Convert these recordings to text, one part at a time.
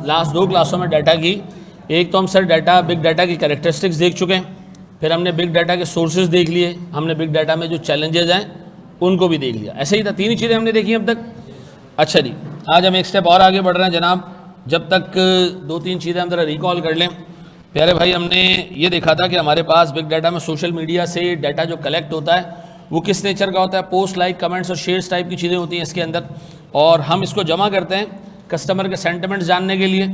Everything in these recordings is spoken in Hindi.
लास्ट 2 क्लासों में डाटा की, एक तो हम सर बिग डाटा की कैरेक्टरिस्टिक्स देख चुके हैं, फिर हमने बिग डाटा के सोर्सेज देख लिए, हमने बिग डाटा में जो चैलेंजेस हैं उनको भी देख लिया। ऐसे ही था, 3 ही चीज़ें हमने देखी अब तक। अच्छा जी, आज हम एक स्टेप और आगे बढ़ रहे हैं जनाब। जब तक 2-3 चीज़ें हम ज़रा रिकॉल कर लें। प्यारे भाई, हमने ये देखा था कि हमारे पास बिग डाटा में सोशल मीडिया से डाटा जो कलेक्ट होता है वो किस नेचर का होता है। पोस्ट, लाइक, कमेंट्स और शेयर्स टाइप की चीज़ें होती हैं इसके अंदर, और हम इसको जमा करते हैं कस्टमर के सेंटिमेंट्स जानने के लिए,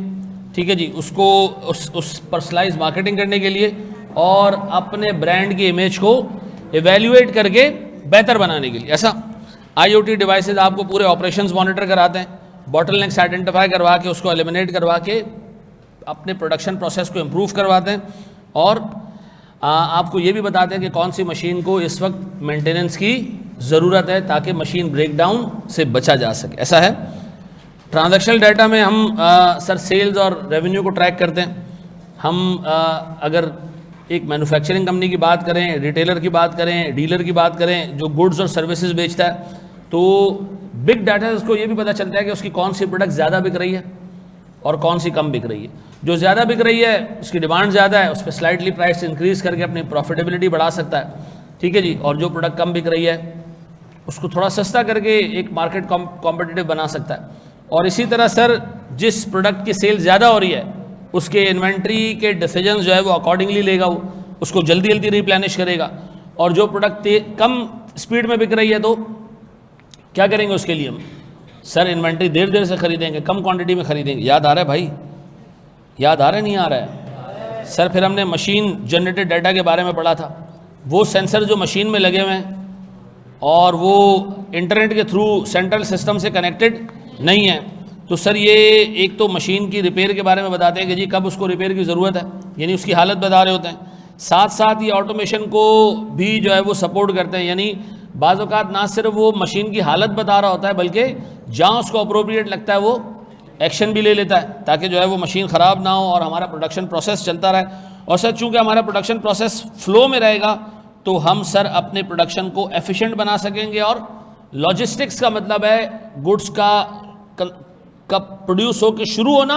ठीक है जी, उसको उस पर्सनलाइज मार्केटिंग करने के लिए और अपने ब्रांड की इमेज को इवेल्युएट करके बेहतर बनाने के लिए। ऐसा IoT डिवाइसेस आपको पूरे ऑपरेशंस मॉनिटर कराते हैं, बॉटलनेक्स आइडेंटिफाई करवा के उसको एलिमिनेट करवा के अपने प्रोडक्शन प्रोसेस को इम्प्रूव करवाते हैं, और आपको ये भी बताते हैं कि कौन सी मशीन को इस वक्त मेंटेनेंस की ज़रूरत है ताकि मशीन ब्रेकडाउन से बचा जा सके। ऐसा है। ट्रांजैक्शनल डाटा में हम सर सेल्स और रेवेन्यू को ट्रैक करते हैं। हम अगर एक मैन्युफैक्चरिंग कंपनी की बात करें, रिटेलर की बात करें, डीलर की बात करें जो गुड्स और सर्विसेज बेचता है, तो बिग डाटा से उसको ये भी पता चलता है कि उसकी कौन सी प्रोडक्ट ज़्यादा बिक रही है और कौन सी कम बिक रही है। जो ज़्यादा बिक रही है उसकी डिमांड ज़्यादा है, उस पर स्लाइटली प्राइस इंक्रीज़ करके अपनी प्रॉफिटेबिलिटी बढ़ा सकता है, ठीक है जी। और जो प्रोडक्ट कम बिक रही है उसको थोड़ा सस्ता करके एक मार्केट कॉम्पिटिटिव बना सकता है। और इसी तरह सर जिस प्रोडक्ट की सेल ज़्यादा हो रही है उसके इन्वेंट्री के डिसीजन जो है वो अकॉर्डिंगली लेगा, वो उसको जल्दी जल्दी रिप्लेनिश करेगा। और जो प्रोडक्ट कम स्पीड में बिक रही है तो क्या करेंगे उसके लिए हम सर इन्वेंट्री देर देर से खरीदेंगे, कम क्वांटिटी में खरीदेंगे। याद आ रहा है भाई? याद आ रहा है नहीं आ रहा है सर? फिर हमने मशीन जनरेटेड डाटा के बारे में पढ़ा था। वो सेंसर जो मशीन में लगे हुए हैं और वो इंटरनेट के थ्रू सेंट्रल सिस्टम से कनेक्टेड नहीं है, तो सर ये एक तो मशीन की रिपेयर के बारे में बताते हैं कि जी कब उसको रिपेयर की ज़रूरत है, यानी उसकी हालत बता रहे होते हैं। साथ साथ ये ऑटोमेशन को भी जो है वो सपोर्ट करते हैं, यानी बाज़ औक़ात ना सिर्फ वो मशीन की हालत बता रहा होता है बल्कि जहाँ उसको अप्रोप्रिएट लगता है वो एक्शन भी ले लेता है ताकि जो है वो मशीन ख़राब ना हो और हमारा प्रोडक्शन प्रोसेस चलता रहे। और सर चूँकि हमारा प्रोडक्शन प्रोसेस फ्लो में रहेगा तो हम सर अपने प्रोडक्शन को एफिशिएंट बना सकेंगे। और लॉजिस्टिक्स का मतलब है गुड्स का प्रोड्यूस होकर शुरू होना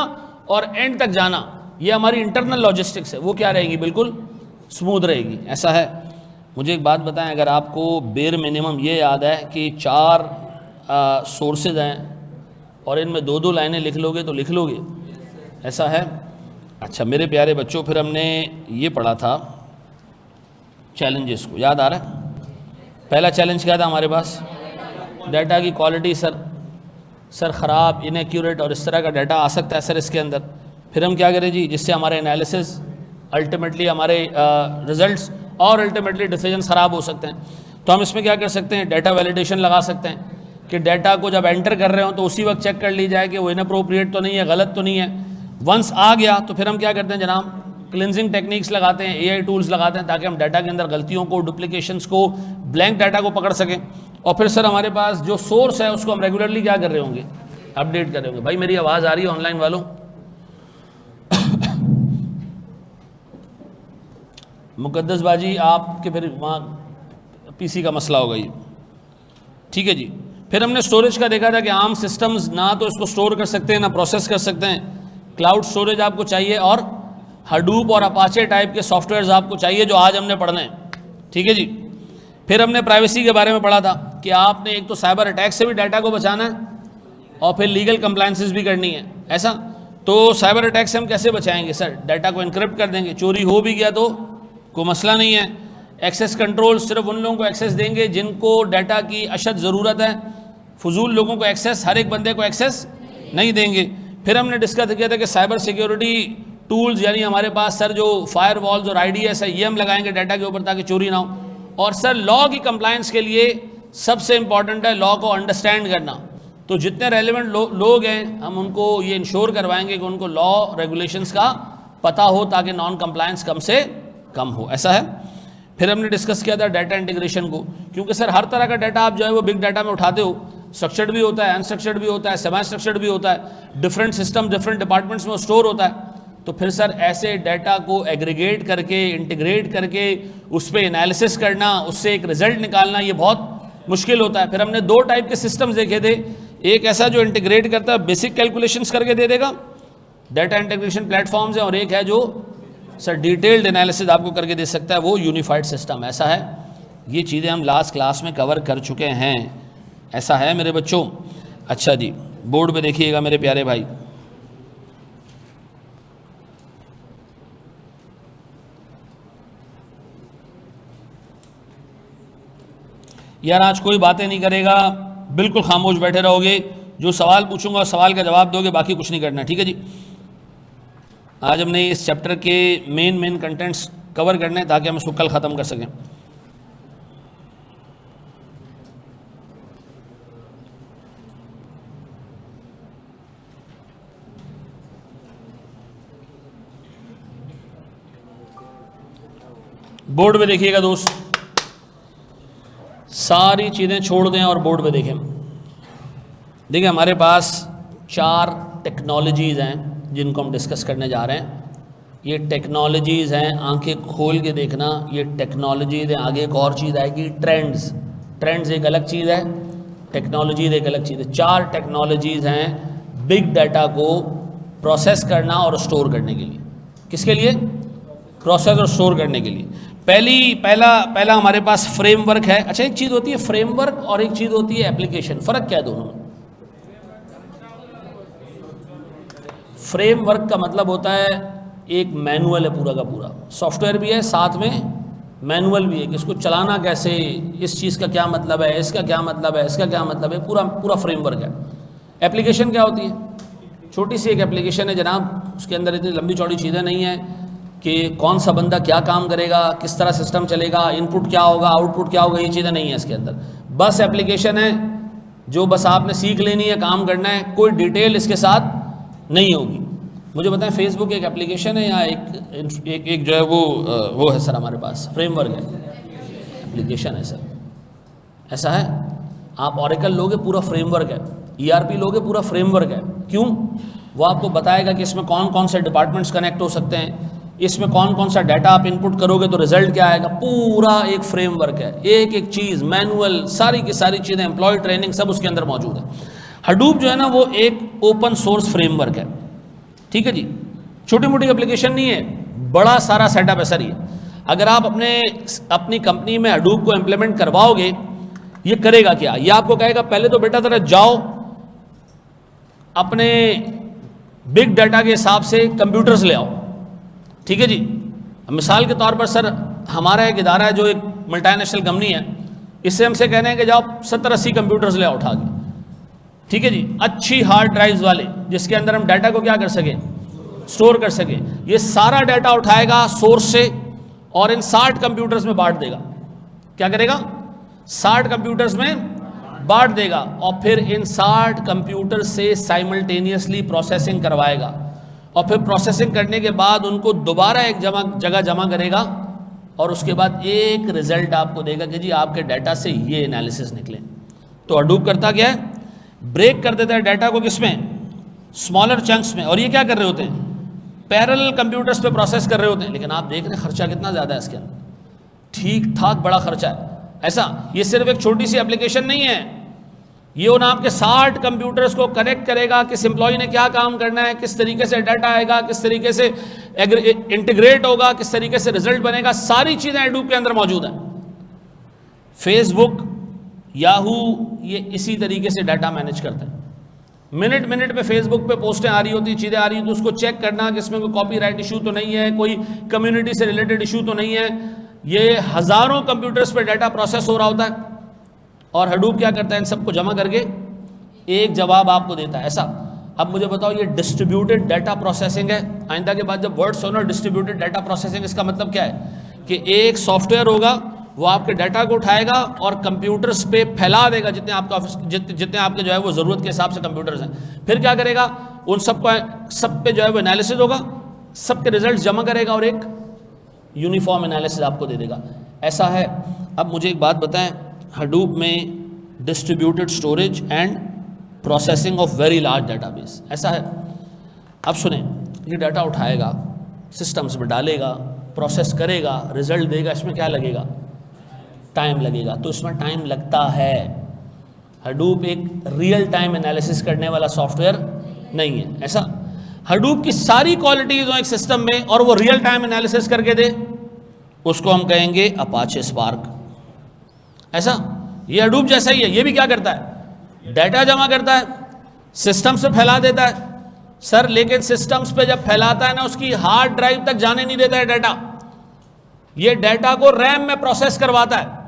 और एंड तक जाना, ये हमारी इंटरनल लॉजिस्टिक्स है, वो क्या रहेगी? बिल्कुल स्मूथ रहेगी। ऐसा है। मुझे एक बात बताएं, अगर आपको बेर मिनिमम ये याद है कि 4 सोर्सेज हैं और इनमें 2-2 लाइनें लिख लोगे तो लिख लोगे? ऐसा है। अच्छा मेरे प्यारे बच्चों, फिर हमने ये पढ़ा था चैलेंजेस को, याद आ रहा है? पहला चैलेंज क्या था हमारे पास? डाटा की क्वालिटी सर ख़राब, इनएक्यूरेट और इस तरह का डाटा आ सकता है सर इसके अंदर। फिर हम क्या करें जी, जिससे हमारे एनालिसिस अल्टीमेटली हमारे रिजल्ट्स और अल्टीमेटली डिसीजंस ख़राब हो सकते हैं। तो हम इसमें क्या कर सकते हैं, डाटा वैलिडेशन लगा सकते हैं कि डाटा को जब एंटर कर रहे हो तो उसी वक्त चेक कर ली जाए कि वो इनअप्रोप्रिएट तो नहीं है, गलत तो नहीं है। वंस आ गया तो फिर हम क्या करते हैं जनाब, क्लिनजिंग टेक्निक्स लगाते हैं, AI टूल्स लगाते हैं ताकि हम डाटा के अंदर गलतियों को, डुप्लीकेशंस को, ब्लैंक डाटा को पकड़ सकें। और फिर सर हमारे पास जो सोर्स है उसको हम रेगुलरली क्या कर रहे होंगे, अपडेट कर रहे होंगे। भाई मेरी आवाज़ आ रही है ऑनलाइन वालों? मुकद्दस बाजी आपके फिर वहाँ PC का मसला होगा ये, ठीक है जी। फिर हमने स्टोरेज का देखा था कि आम सिस्टम्स ना तो इसको स्टोर कर सकते हैं ना प्रोसेस कर सकते हैं। क्लाउड स्टोरेज आपको चाहिए और हडूप और अपाचे टाइप के सॉफ्टवेयर्स आपको चाहिए जो आज हमने पढ़ने हैं, ठीक है जी। फिर हमने प्राइवेसी के बारे में पढ़ा था कि आपने एक तो साइबर अटैक से भी डाटा को बचाना है और फिर लीगल कंप्लायंसेस भी करनी है। ऐसा तो साइबर अटैक से हम कैसे बचाएंगे सर? डाटा को इनक्रिप्ट कर देंगे, चोरी हो भी गया तो कोई मसला नहीं है। एक्सेस कंट्रोल सिर्फ उन लोगों को एक्सेस देंगे जिनको डाटा की अशद ज़रूरत है, फजूल लोगों को एक्सेस, हर एक बंदे को एक्सेस नहीं देंगे। फिर हमने डिस्कस किया था कि साइबर सिक्योरिटी टूल्स, यानी हमारे पास सर जो फायर वॉल्स और IDS है ये हम लगाएंगे डाटा के ऊपर ताकि चोरी ना हो। और सर लॉ की कंप्लायंस के लिए सबसे इंपॉर्टेंट है लॉ को अंडरस्टैंड करना। तो जितने रेलिवेंट लोग हैं हम उनको ये इंश्योर करवाएंगे कि उनको लॉ रेगुलेशंस का पता हो ताकि नॉन कंप्लायंस कम से कम हो। ऐसा है। फिर हमने डिस्कस किया था डाटा इंटीग्रेशन को, क्योंकि सर हर तरह का डाटा आप जो है वो बिग डाटा में उठाते हो, स्ट्रक्चर्ड भी होता है, अनस्ट्रक्चर्ड भी होता है, सेमी स्ट्रक्चर्ड भी होता है, डिफरेंट सिस्टम डिफरेंट डिपार्टमेंट्स में स्टोर होता है। तो फिर सर ऐसे डाटा को एग्रीगेट करके, इंटीग्रेट करके उस पर एनालिसिस करना, उससे एक रिजल्ट निकालना, ये बहुत मुश्किल होता है। फिर हमने 2 टाइप के सिस्टम्स देखे थे, एक ऐसा जो इंटीग्रेट करता है, बेसिक कैलकुलेशंस करके दे देगा, डाटा इंटीग्रेशन प्लेटफॉर्म्स है, और एक है जो सर डिटेल्ड एनालिसिस आपको करके दे सकता है, वो यूनिफाइड सिस्टम। ऐसा है, ये चीज़ें हम लास्ट क्लास में कवर कर चुके हैं। ऐसा है मेरे बच्चों। अच्छा जी, बोर्ड पे देखिएगा मेरे प्यारे भाई। यार आज कोई बातें नहीं करेगा, बिल्कुल खामोश बैठे रहोगे, जो सवाल पूछूंगा सवाल का जवाब दोगे, बाकी कुछ नहीं करना, ठीक है जी। आज हमने इस चैप्टर के मेन कंटेंट्स कवर करने हैं ताकि हम इसको कल ख़त्म कर सकें। बोर्ड पे देखिएगा दोस्त, सारी चीज़ें छोड़ दें और बोर्ड पे देखें। देखिए हमारे पास 4 टेक्नोलॉजीज़ हैं जिनको हम डिस्कस करने जा रहे हैं। ये टेक्नोलॉजीज़ हैं, आंखें खोल के देखना, ये टेक्नोलॉजीज़ हैं। आगे एक और चीज़ आएगी, ट्रेंड्स एक अलग चीज़ है, टेक्नोलॉजीज़ एक अलग चीज़ है। 4 टेक्नोलॉजीज़ हैं बिग डाटा को प्रोसेस करना और स्टोर करने के लिए। किसके लिए? प्रोसेस और स्टोर करने के लिए। पहला हमारे पास फ्रेमवर्क है। अच्छा, एक चीज़ होती है फ्रेमवर्क और एक चीज़ होती है एप्लीकेशन। फ़र्क क्या है दोनों में? फ्रेमवर्क का मतलब होता है एक मैनुअल है पूरा का पूरा, सॉफ्टवेयर भी है साथ में मैनुअल भी है कि इसको चलाना कैसे, इस चीज़ का क्या मतलब है, इसका क्या मतलब है, इसका क्या मतलब है, पूरा फ्रेमवर्क है। एप्लीकेशन क्या होती है? छोटी सी एक एप्लीकेशन है जनाब, उसके अंदर इतनी लंबी चौड़ी चीज़ें नहीं है कि कौन सा बंदा क्या काम करेगा, किस तरह सिस्टम चलेगा, इनपुट क्या होगा, आउटपुट क्या होगा, ये चीज़ें नहीं है इसके अंदर। बस एप्लीकेशन है जो बस आपने सीख लेनी है, काम करना है, कोई डिटेल इसके साथ नहीं होगी। मुझे बताएं, फेसबुक एक एप्लीकेशन है या एक जो है वो है सर हमारे पास फ्रेमवर्क है, एप्लीकेशन है सर। ऐसा है, आप ऑरेकल लोगे पूरा फ्रेमवर्क है, ERP लोगे पूरा फ्रेमवर्क है। क्यों? वो आपको बताएगा कि इसमें कौन कौन से डिपार्टमेंट्स कनेक्ट हो सकते हैं, इसमें कौन कौन सा डाटा आप इनपुट करोगे तो रिजल्ट क्या आएगा। पूरा एक फ्रेमवर्क है, एक एक चीज़ मैनुअल, सारी की सारी चीज़ें, एम्प्लॉय ट्रेनिंग सब उसके अंदर मौजूद है। हडूप जो है ना वो एक ओपन सोर्स फ्रेमवर्क है, ठीक है जी। छोटी मोटी एप्लीकेशन नहीं है, बड़ा सारा सेटअप है सर। ये अगर आप अपनी कंपनी में हडूप को इम्प्लीमेंट करवाओगे, ये करेगा क्या? ये आपको कहेगा पहले तो बेटा जरा जाओ अपने बिग डाटा के हिसाब से कंप्यूटर्स ले आओ, ठीक है जी। मिसाल के तौर पर सर हमारा एक इदारा है जो एक मल्टीनेशनल कंपनी है, इससे हमसे कहने हैं कि जाओ 70-80 कंप्यूटर्स ले आओ उठा के, ठीक है जी। अच्छी हार्ड ड्राइव्स वाले जिसके अंदर हम डाटा को क्या कर सकें, स्टोर कर सकें। ये सारा डाटा उठाएगा सोर्स से और इन 60 कंप्यूटर्स में बांट देगा। क्या करेगा? 60 कंप्यूटर्स में बांट देगा और फिर इन 60 कंप्यूटर से साइमल्टेनियसली प्रोसेसिंग करवाएगा और फिर प्रोसेसिंग करने के बाद उनको दोबारा एक जगह जमा करेगा और उसके बाद एक रिजल्ट आपको देगा कि जी आपके डाटा से ये एनालिसिस निकले। तो हडूप करता क्या है? ब्रेक कर देता है डाटा को, किसमें? स्मॉलर चंक्स में। और ये क्या कर रहे होते हैं? पैरेलल कंप्यूटर्स पे प्रोसेस कर रहे होते हैं। लेकिन आप देख रहे हैं खर्चा कितना ज़्यादा है इसके अंदर, ठीक ठाक बड़ा खर्चा है। ऐसा ये सिर्फ एक छोटी सी एप्लीकेशन नहीं है, ये उन आपके 60 कंप्यूटर्स को कनेक्ट करेगा, किस एम्प्लॉय ने क्या काम करना है, किस तरीके से डाटा आएगा, किस तरीके से इंटीग्रेट होगा, किस तरीके से रिजल्ट बनेगा, सारी चीज़ें हडूप के अंदर मौजूद हैं। फेसबुक, याहू ये इसी तरीके से डाटा मैनेज करता है। मिनट मिनट पे फेसबुक पे पोस्टें आ रही होती, चीज़ें आ रही होती, तो उसको चेक करना कि इसमें कोई कॉपीराइट इशू तो नहीं है, कोई कम्युनिटी से रिलेटेड इशू तो नहीं है। ये हज़ारों कंप्यूटर्स पे डाटा प्रोसेस हो रहा होता है और हडूप क्या करता है? इन सबको जमा करके एक जवाब आपको देता है। ऐसा अब मुझे बताओ, ये डिस्ट्रीब्यूटेड डाटा प्रोसेसिंग है। आइंदा के बाद जब वर्ड सुनो डिस्ट्रीब्यूटेड डाटा प्रोसेसिंग, इसका मतलब क्या है कि एक सॉफ्टवेयर होगा वो आपके डाटा को उठाएगा और कंप्यूटर्स पे फैला देगा, जितने आपके ऑफिस जितने आपके जो है वो ज़रूरत के हिसाब से कंप्यूटर्स हैं। फिर क्या करेगा? उन सब पे जो है वो एनालिसिस होगा, सबके रिजल्ट जमा करेगा और एक यूनिफॉर्म एनालिसिस आपको दे देगा। ऐसा है। अब मुझे एक बात बताएं, हडूप में distributed storage and processing of very large database, ऐसा है। अब सुने, ये डाटा उठाएगा, सिस्टम्स में डालेगा, प्रोसेस करेगा, रिजल्ट देगा, इसमें क्या लगेगा? टाइम लगेगा। तो इसमें टाइम लगता है। हडूप एक रियल टाइम एनालिसिस करने वाला सॉफ्टवेयर नहीं है। ऐसा हडूप की सारी क्वालिटीज हो एक सिस्टम में और वो रियल टाइम एनालिसिस करके दे, उसको हम कहेंगे अपाचे स्पार्क। ऐसा ये हडूप जैसा ही है, ये भी क्या करता है, डाटा जमा करता है, सिस्टम्स पे फैला देता है सर, लेकिन सिस्टम्स पे जब फैलाता है ना, उसकी हार्ड ड्राइव तक जाने नहीं देता है डाटा, ये डाटा को रैम में प्रोसेस करवाता है।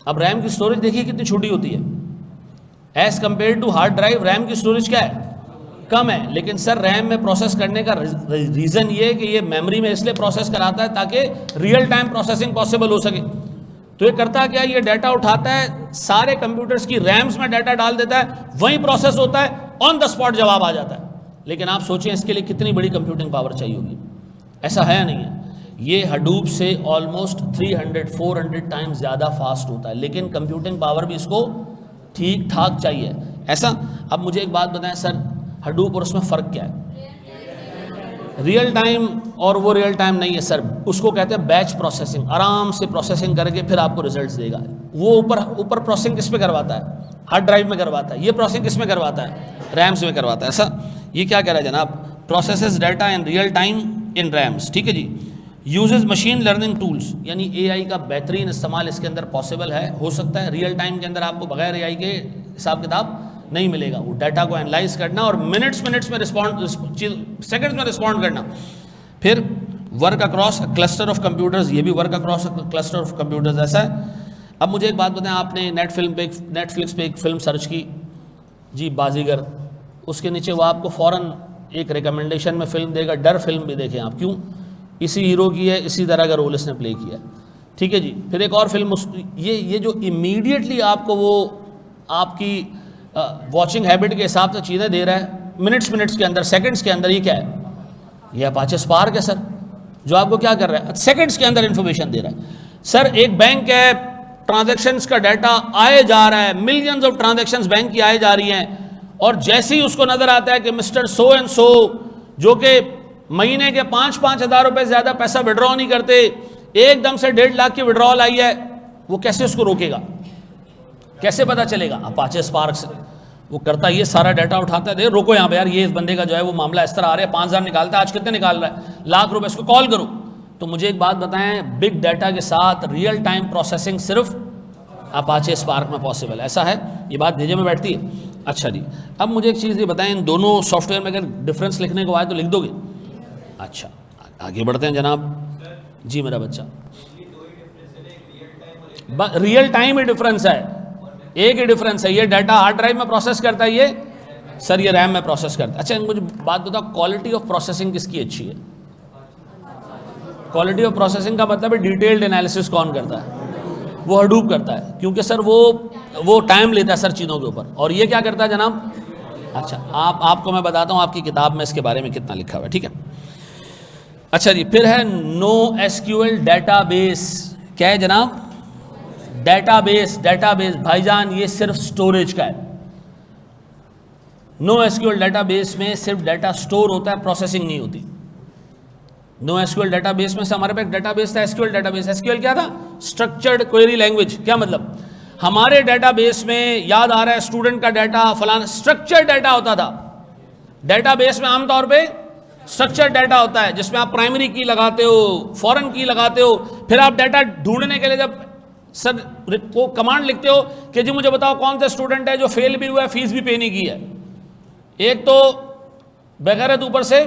अब रैम की स्टोरेज देखिए कितनी छोटी होती है as compared to hard drive. RAM की स्टोरेज क्या है, कम है, लेकिन सर रैम में प्रोसेस करने का रीज़न ये है कि ये मेमोरी में इसलिए प्रोसेस कराता है ताकि रियल टाइम प्रोसेसिंग पॉसिबल हो सके। तो ये करता क्या, ये डाटा उठाता है, सारे कंप्यूटर्स की रैम्स में डाटा डाल देता है, वहीं प्रोसेस होता है, ऑन द स्पॉट जवाब आ जाता है। लेकिन आप सोचें इसके लिए कितनी बड़ी कंप्यूटिंग पावर चाहिए होगी, ऐसा है नहीं है। ये हडूप से ऑलमोस्ट 300-400 टाइम्स ज़्यादा फास्ट होता है, लेकिन कंप्यूटिंग पावर भी इसको ठीक ठाक चाहिए। ऐसा अब मुझे एक बात बताएं सर, हडूप और उसमें फ़र्क क्या है? रियल टाइम और वो रियल टाइम नहीं है सर, उसको कहते हैं बैच प्रोसेसिंग। आराम से प्रोसेसिंग करके फिर आपको रिजल्ट्स देगा। वो ऊपर प्रोसेसिंग किस में करवाता है, हार्ड ड्राइव में करवाता है, ये प्रोसेसिंग किस में करवाता है, रैम्स में करवाता है। ऐसा ये क्या कह रहा है जनाब, processes data in real time in RAMs, ठीक है जी। यूजेस मशीन लर्निंग टूल्स, यानी एआई का बेहतरीन इस्तेमाल इसके अंदर पॉसिबल है, हो सकता है। रियल टाइम के अंदर आपको बगैर एआई के हिसाब किताब नहीं मिलेगा। वो डाटा को एनालाइज करना और मिनट्स में रिस्पॉन्ड, सेकंड्स में रिस्पॉन्ड करना। फिर work across cluster of computers, ये भी work across cluster of computers ऐसा है। अब मुझे एक बात बताएं, आपने नेटफ्लिक्स पे एक फ़िल्म सर्च की जी, बाजीगर, उसके नीचे वो आपको फ़ौरन एक रिकमेंडेशन में फ़िल्म देगा, डर फिल्म भी देखें आप, क्यों, इसी हीरो की है, इसी तरह का रोल इसने प्ले किया, ठीक है जी। फिर एक और फिल्म, ये जो इमीडिएटली आपको वो आपकी वॉचिंग हैबिट के हिसाब से चीज़ें दे रहा है, मिनट्स के अंदर, सेकंड्स के अंदर, ये क्या है, ये अपाचे स्पार्क है सर, जो आपको क्या कर रहा है, सेकंड्स के अंदर इंफॉर्मेशन दे रहा है। सर एक बैंक है, ट्रांजैक्शंस का डाटा आए जा रहा है, मिलियंस ऑफ ट्रांजैक्शंस बैंक की आए जा रही हैं, और जैसे ही उसको नज़र आता है कि मिस्टर सो एंड सो, जो कि महीने के 5-5 हज़ार रुपये ज़्यादा पैसा विड्रॉ नहीं करते, एकदम से 1.5 लाख की विड्रॉल आई है, वो कैसे उसको रोकेगा, कैसे पता चलेगा? अपाचे स्पार्क से वो करता, ये सारा डाटा उठाता है, दे रोको यहाँ पे यार, ये इस बंदे का जो है वो मामला इस तरह आ रहा है, 5,000 निकालता है, आज कितने निकाल रहा है, लाख रुपए, इसको कॉल करो। तो मुझे एक बात बताएं, बिग डाटा के साथ रियल टाइम प्रोसेसिंग सिर्फ अपाचे स्पार्क में पॉसिबल है, ऐसा है, ये बात भेजे में बैठती है। अच्छा जी, अब मुझे एक चीज़ ये बताएं, इन दोनों सॉफ्टवेयर में अगर डिफरेंस लिखने को आए तो लिख दोगे? अच्छा, आगे बढ़ते हैं जनाब जी। मेरा बच्चा, रियल टाइम ही डिफरेंस है, एक ही डिफरेंस है, ये डाटा हार्ड ड्राइव में प्रोसेस करता है, ये सर ये रैम में प्रोसेस करता है। अच्छा मुझे बात बताओ, क्वालिटी ऑफ प्रोसेसिंग किसकी अच्छी है? क्वालिटी ऑफ प्रोसेसिंग का मतलब है डिटेल्ड एनालिसिस कौन करता है? वो हडूप करता है, क्योंकि सर वो टाइम लेता है सर चीज़ों के ऊपर, और ये क्या करता है जनाब? अच्छा आपको मैं बताता हूँ आपकी किताब में इसके बारे में कितना लिखा हुआ है, ठीक है। अच्छा जी, फिर है नो एसक्यूएल डाटाबेस। क्या है जनाब? डाटाबेस भाईजान ये सिर्फ स्टोरेज का है। नो एसक्यूएल डाटाबेस में सिर्फ डाटा स्टोर होता है, प्रोसेसिंग नहीं होती। नो एसक्यूएल डाटाबेस में से हमारे पास डाटाबेस था, एसक्यूएल डाटाबेस। एसक्यूएल क्या था? Structured query language. क्या मतलब? हमारे डाटाबेस में याद आ रहा है स्टूडेंट का डाटा फलाना, स्ट्रक्चर्ड डाटा होता था। डाटाबेस में आमतौर पे स्ट्रक्चर्ड डाटा होता है, जिसमें आप प्राइमरी की लगाते हो, फॉरेन की लगाते हो, फिर आप डाटा ढूंढने के लिए जब सर वो कमांड लिखते हो कि जी मुझे बताओ कौन सा स्टूडेंट है जो फेल भी हुआ है, फीस भी पे नहीं की है। एक तो बेगैरत ऊपर से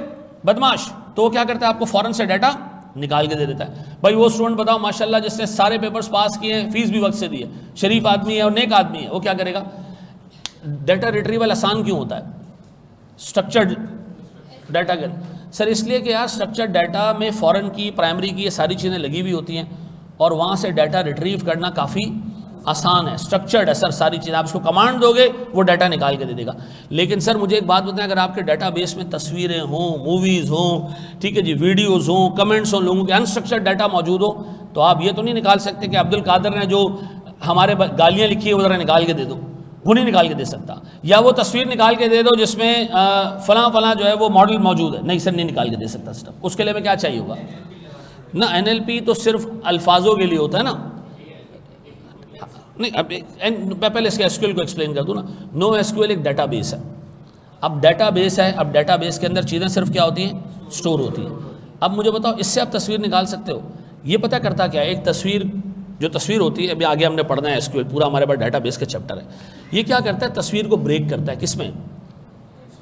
बदमाश, तो वो क्या करता है? आपको फॉरेन से डाटा निकाल के दे देता है। भाई वो स्टूडेंट बताओ माशाल्लाह जिसने सारे पेपर्स पास किए हैं, फीस भी वक्त से दी है, शरीफ आदमी है और नेक आदमी है, वो क्या करेगा? डाटा रिट्रीवल आसान क्यों होता है स्ट्रक्चर्ड डाटा के? सर इसलिए कि यार स्ट्रक्चर्ड डाटा में फॉरेन की, प्राइमरी की, ये सारी चीज़ें लगी हुई होती हैं, और वहाँ से डाटा रिट्रीव करना काफ़ी आसान है। स्ट्रक्चर्ड है सर सारी चीज़, आप उसको कमांड दोगे वो डाटा निकाल के दे देगा। लेकिन सर मुझे एक बात बताएं, अगर आपके डाटाबेस में तस्वीरें हों, मूवीज़ हों, ठीक है जी, वीडियोज़ हों, कमेंट्स हों, लोगों के अनस्ट्रक्चर्ड डाटा मौजूद हो, तो आप ये तो नहीं निकाल सकते कि अब्दुल कादिर ने जो हमारे गालियाँ लिखी है वो ज़रा निकाल के दे दो, वो नहीं निकाल के दे सकता। या वो तस्वीर निकाल के दे दो जिसमें फलां जो है वो मॉडल मौजूद है, नहीं सर नहीं निकाल के दे सकता सिस्टम। उसके लिए में क्या चाहिए होगा ना? NLP तो सिर्फ अल्फाजों के लिए होता है ना। नहीं अब मैं पहले इसके एसक्यूएल को एक्सप्लेन कर दूँ ना। नो एसक्यूएल एक डाटाबेस है, अब डेटाबेस है, अब डेटाबेस के अंदर चीज़ें सिर्फ क्या होती हैं, स्टोर होती हैं। अब मुझे बताओ, इससे आप तस्वीर निकाल सकते हो? ये पता करता क्या है, एक तस्वीर, जो तस्वीर होती है, अभी आगे हमने पढ़ना है एसक्यूएल, पूरा हमारे पास डेटाबेस का चैप्टर है। ये क्या करता है, तस्वीर को ब्रेक करता है, किसमें,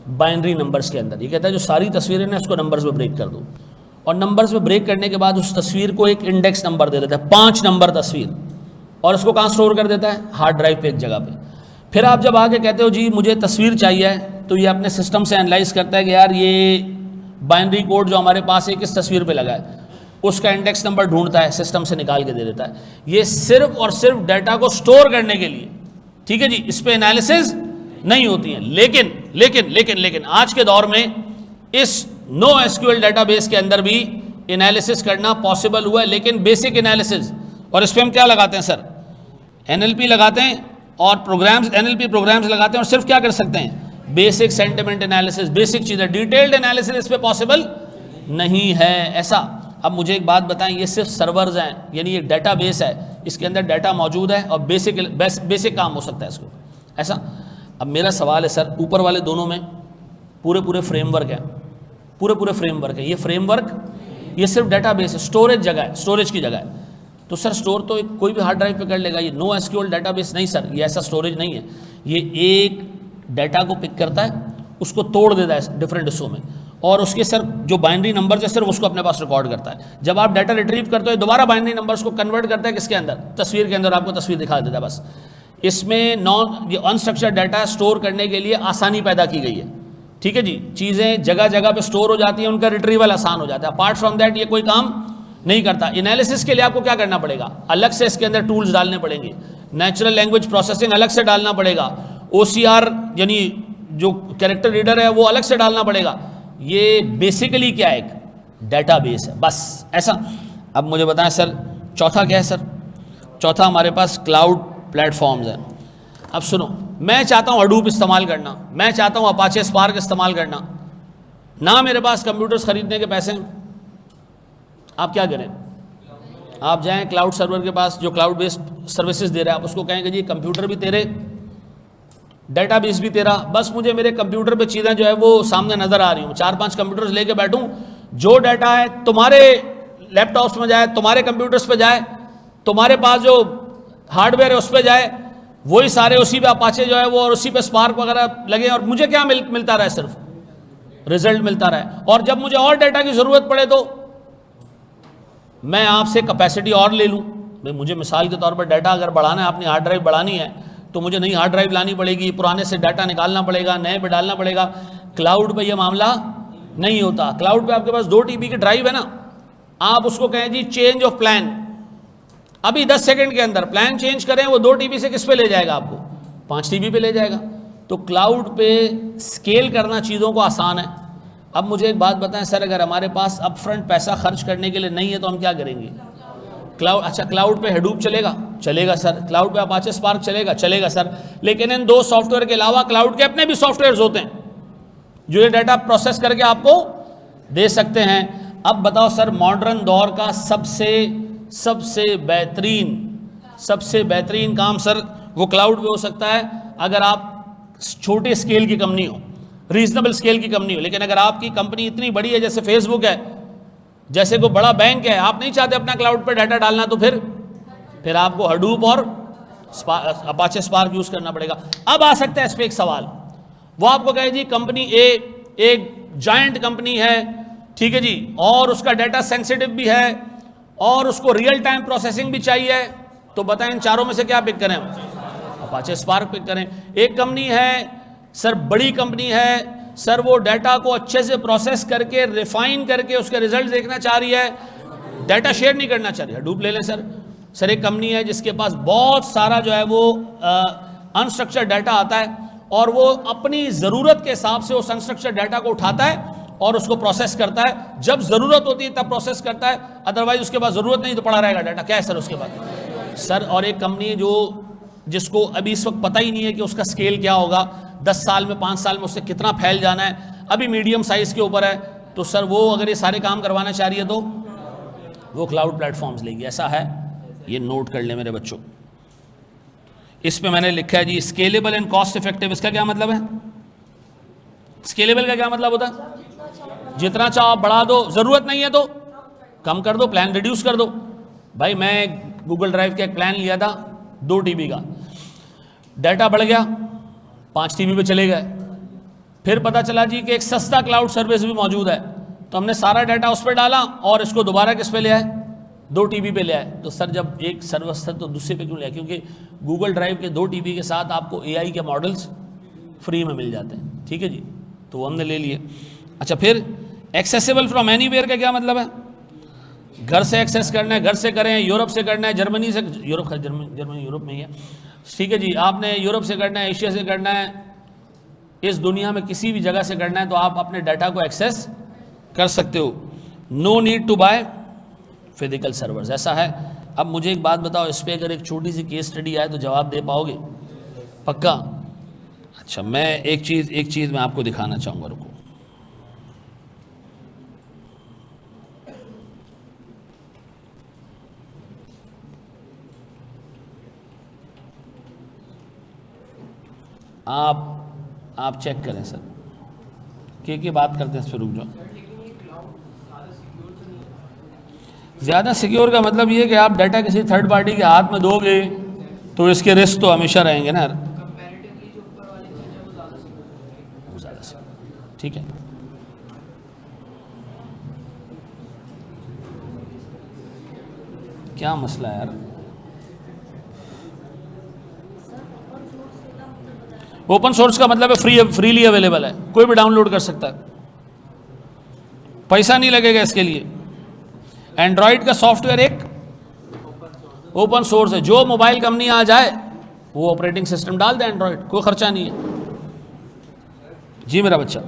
बाइनरी नंबर्स के अंदर। ये कहता है जो सारी तस्वीरें ना, इसको नंबर्स में ब्रेक कर दो, और नंबर्स में ब्रेक करने के बाद उस तस्वीर को एक इंडेक्स नंबर दे देता है, 5 नंबर तस्वीर, और इसको कहाँ स्टोर कर देता है, हार्ड ड्राइव पे एक जगह पे। फिर आप जब आगे कहते हो जी मुझे तस्वीर चाहिए, तो ये अपने सिस्टम से एनालाइज करता है कि यार ये बाइनरी कोड जो हमारे पास है किस तस्वीर पे लगा है, उसका इंडेक्स नंबर ढूंढता है, सिस्टम से निकाल के दे देता है। ये सिर्फ और सिर्फ डाटा को स्टोर करने के लिए, ठीक है जी, इस पे एनालिसिस नहीं होती है। लेकिन लेकिन लेकिन लेकिन आज के दौर में इस नो एसक्यूएल डेटाबेस के अंदर भी एनालिसिस करना पॉसिबल हुआ है, लेकिन बेसिक एनालिसिस। और इस पे हम क्या लगाते हैं सर, एनएलपी लगाते हैं और प्रोग्राम्स, एनएलपी प्रोग्राम्स लगाते हैं, और सिर्फ क्या कर सकते हैं, बेसिक सेंटिमेंट एनालिसिस, बेसिक चीज़ें, डिटेल्ड एनालिसिस इस पे पॉसिबल नहीं है ऐसा। अब मुझे एक बात बताएं, ये सिर्फ सर्वर्स हैं, यानी एक डेटाबेस है, इसके अंदर डाटा मौजूद है और बेसिक काम हो सकता है इसको, ऐसा। अब मेरा सवाल है सर, ऊपर वाले दोनों में पूरे फ्रेमवर्क है, पूरे फ्रेमवर्क है। ये फ्रेमवर्क, ये सिर्फ डेटाबेस है, स्टोरेज जगह है, स्टोरेज की जगह है। तो सर स्टोर तो कोई भी हार्ड ड्राइव पे कर लेगा, ये नो एसक्यूएल डेटाबेस नहीं सर, ये ऐसा स्टोरेज नहीं है। ये एक डाटा को पिक करता है, उसको तोड़ देता है डिफरेंट हिस्सों में, और उसके सर जो बाइनरी नंबर है सिर्फ उसको अपने पास रिकॉर्ड करता है। जब आप डाटा रिट्रीव करते हो, दोबारा बाइनरी नंबर्स को कन्वर्ट करता है किसके अंदर, तस्वीर के अंदर, आपको तस्वीर दिखा देता है बस। इसमें ये अनस्ट्रक्चर्ड डाटा स्टोर करने के लिए आसानी पैदा की गई है, ठीक है जी। चीज़ें जगह जगह पे स्टोर हो जाती हैं, उनका रिट्रीवल आसान हो जाता है। अपार्ट फ्रॉम दैट ये कोई काम नहीं करता। एनालिसिस के लिए आपको क्या करना पड़ेगा, अलग से इसके अंदर टूल्स डालने पड़ेंगे, नेचुरल लैंग्वेज प्रोसेसिंग अलग से डालना पड़ेगा, OCR यानी जो कैरेक्टर रीडर है वो अलग से डालना पड़ेगा। ये बेसिकली क्या है, एक डेटाबेस है, बस ऐसा। अब मुझे बताएं सर, चौथा क्या है सर, चौथा हमारे पास क्लाउड प्लेटफॉर्म्स है। अब सुनो, मैं चाहता हूँ हडूप इस्तेमाल करना, मैं चाहता हूँ अपाचे स्पार्क इस्तेमाल करना, ना मेरे पास कंप्यूटर्स खरीदने के पैसे हैं। आप क्या करें, आप जाएं क्लाउड सर्वर के पास जो क्लाउड बेस्ड सर्विसेज दे रहा है, आप उसको कहेंगे जी कंप्यूटर भी तेरे, डेटाबेस भी तेरा, बस मुझे मेरे कंप्यूटर पे चीज़ें जो है वो सामने नज़र आ रही हूँ, 4-5 कंप्यूटर्स लेके बैठूँ, जो डाटा है तुम्हारे लैपटॉप्स में जाए, तुम्हारे कंप्यूटर्स पे जाए, तुम्हारे पास जो हार्डवेयर है उस पर जाए, वही सारे उसी पे अपाचे जो है वो, और उसी पे स्पार्क वगैरह लगे, और मुझे क्या मिलता रहा है, सिर्फ रिजल्ट मिलता रहा है। और जब मुझे और डाटा की ज़रूरत पड़े तो मैं आपसे कैपेसिटी और ले लूँ। भाई मुझे मिसाल के तौर पर डाटा अगर बढ़ाना है, अपनी हार्ड ड्राइव बढ़ानी है, तो मुझे नई हार्ड ड्राइव लानी पड़ेगी, पुराने से डाटा निकालना पड़ेगा, नए पे डालना पड़ेगा। क्लाउड पे ये मामला नहीं होता। क्लाउड पे आपके पास 2 TB की ड्राइव है ना, आप उसको कहें जी चेंज ऑफ प्लान, अभी 10 सेकंड के अंदर प्लान चेंज करें, वो 2 TB से किस पे ले जाएगा, आपको 5 TB पे ले जाएगा। तो क्लाउड पे स्केल करना चीज़ों को आसान है। अब मुझे एक बात बताएं सर, अगर हमारे पास अपफ्रंट पैसा खर्च करने के लिए नहीं है तो हम क्या करेंगे, क्लाउड, अच्छा क्लाउड पे हडूप चलेगा, चलेगा सर, क्लाउड पे अपाचे स्पार्क चलेगा, चलेगा सर, लेकिन इन 2 सॉफ्टवेयर के अलावा क्लाउड के अपने भी सॉफ्टवेयर्स होते हैं जो ये डाटा प्रोसेस करके आपको दे सकते हैं। अब बताओ सर, मॉडर्न दौर का सबसे बेहतरीन काम सर वो क्लाउड पे हो सकता है अगर आप छोटे स्केल की कंपनी हो, रीजनेबल स्केल की कंपनी हो। लेकिन अगर आपकी कंपनी इतनी बड़ी है, जैसे फेसबुक है, जैसे कोई बड़ा बैंक है, आप नहीं चाहते अपना क्लाउड पर डाटा डालना, तो फिर आपको हडूप और अपाचे स्पार्क यूज करना पड़ेगा। अब आ सकता है इस पर एक सवाल, वो आपको कहे जी कंपनी ए एक जायंट कंपनी है, ठीक है जी, और उसका डाटा सेंसिटिव भी है और उसको रियल टाइम प्रोसेसिंग भी चाहिए, तो बताएं इन चारों में से क्या पिक करें, अपाचे स्पार्क पिक करें। एक कंपनी है सर, बड़ी कंपनी है सर, वो डाटा को अच्छे से प्रोसेस करके रिफाइन करके उसके रिजल्ट देखना चाह रही है, डाटा शेयर नहीं करना चाह रही है, हडूप ले लें सर। सर एक कंपनी है जिसके पास बहुत सारा जो है वो अनस्ट्रक्चर्ड डाटा आता है, और वो अपनी ज़रूरत के हिसाब से उस अनस्ट्रक्चर्ड डाटा को उठाता है और उसको प्रोसेस करता है, जब ज़रूरत होती है तब प्रोसेस करता है, अदरवाइज उसके पास ज़रूरत नहीं तो पड़ा रहेगा डाटा। क्या है सर उसके बाद सर? और एक कंपनी है जिसको अभी इस वक्त पता ही नहीं है कि उसका स्केल क्या होगा, 10 साल में 5 साल में उससे कितना फैल जाना है, अभी मीडियम साइज़ के ऊपर है, तो सर वो अगर ये सारे काम करवाना चाह रही है तो वो क्लाउड प्लेटफॉर्म्स लेगी। ऐसा है, ये नोट कर ले मेरे बच्चों। इस पे मैंने लिखा है जी स्केलेबल एंड कॉस्ट इफेक्टिव। इसका क्या मतलब है? स्केलेबल का क्या मतलब होता है? जितना चाहो आप बढ़ा दो, जरूरत नहीं है तो कम कर दो, प्लान रिड्यूस कर दो। भाई मैं गूगल ड्राइव का एक प्लान लिया था 2 TB का, डाटा बढ़ गया 5 TB पे चले गए। फिर पता चला जी कि एक सस्ता क्लाउड सर्विस भी मौजूद है, तो हमने सारा डाटा उस पर डाला और इसको दोबारा किस पे ले आए, 2 TB पे ले आए। तो सर जब एक सर्विस था तो दूसरे पे क्यों ले आए? क्योंकि गूगल ड्राइव के 2 TB के साथ आपको AI के मॉडल्स फ्री में मिल जाते हैं। ठीक है जी, तो वो हमने ले लिए। अच्छा, फिर एक्सेसिबल फ्रॉम एनीवेयर का क्या मतलब है? घर से एक्सेस करना है, घर से करें, यूरोप से करना है, जर्मनी से, जर्मनी यूरोप में ही है, ठीक है जी, आपने यूरोप से करना है, एशिया से करना है, इस दुनिया में किसी भी जगह से करना है, तो आप अपने डाटा को एक्सेस कर सकते हो। No need to buy physical servers, ऐसा है। अब मुझे एक बात बताओ, इस पर अगर एक छोटी सी केस स्टडी आए तो जवाब दे पाओगे? पक्का? अच्छा, मैं एक चीज़ मैं आपको दिखाना चाहूँगा, रुको। आप चेक करें सर, के बात करते हैं इस पर, रुक जाओ। ज़्यादा सिक्योर का मतलब ये कि आप डाटा किसी थर्ड पार्टी के हाथ में दोगे तो इसके रिस्क तो हमेशा रहेंगे ना यार। वो ज़्यादा सिक्योर, ठीक है। क्या मसला है यार? ओपन सोर्स का मतलब है फ्रीली अवेलेबल है, कोई भी डाउनलोड कर सकता है, पैसा नहीं लगेगा इसके लिए। एंड्रॉयड का सॉफ्टवेयर एक ओपन सोर्स है, जो मोबाइल कंपनी आ जाए वो ऑपरेटिंग सिस्टम डाल दे एंड्रॉयड, कोई खर्चा नहीं है। जी मेरा बच्चा,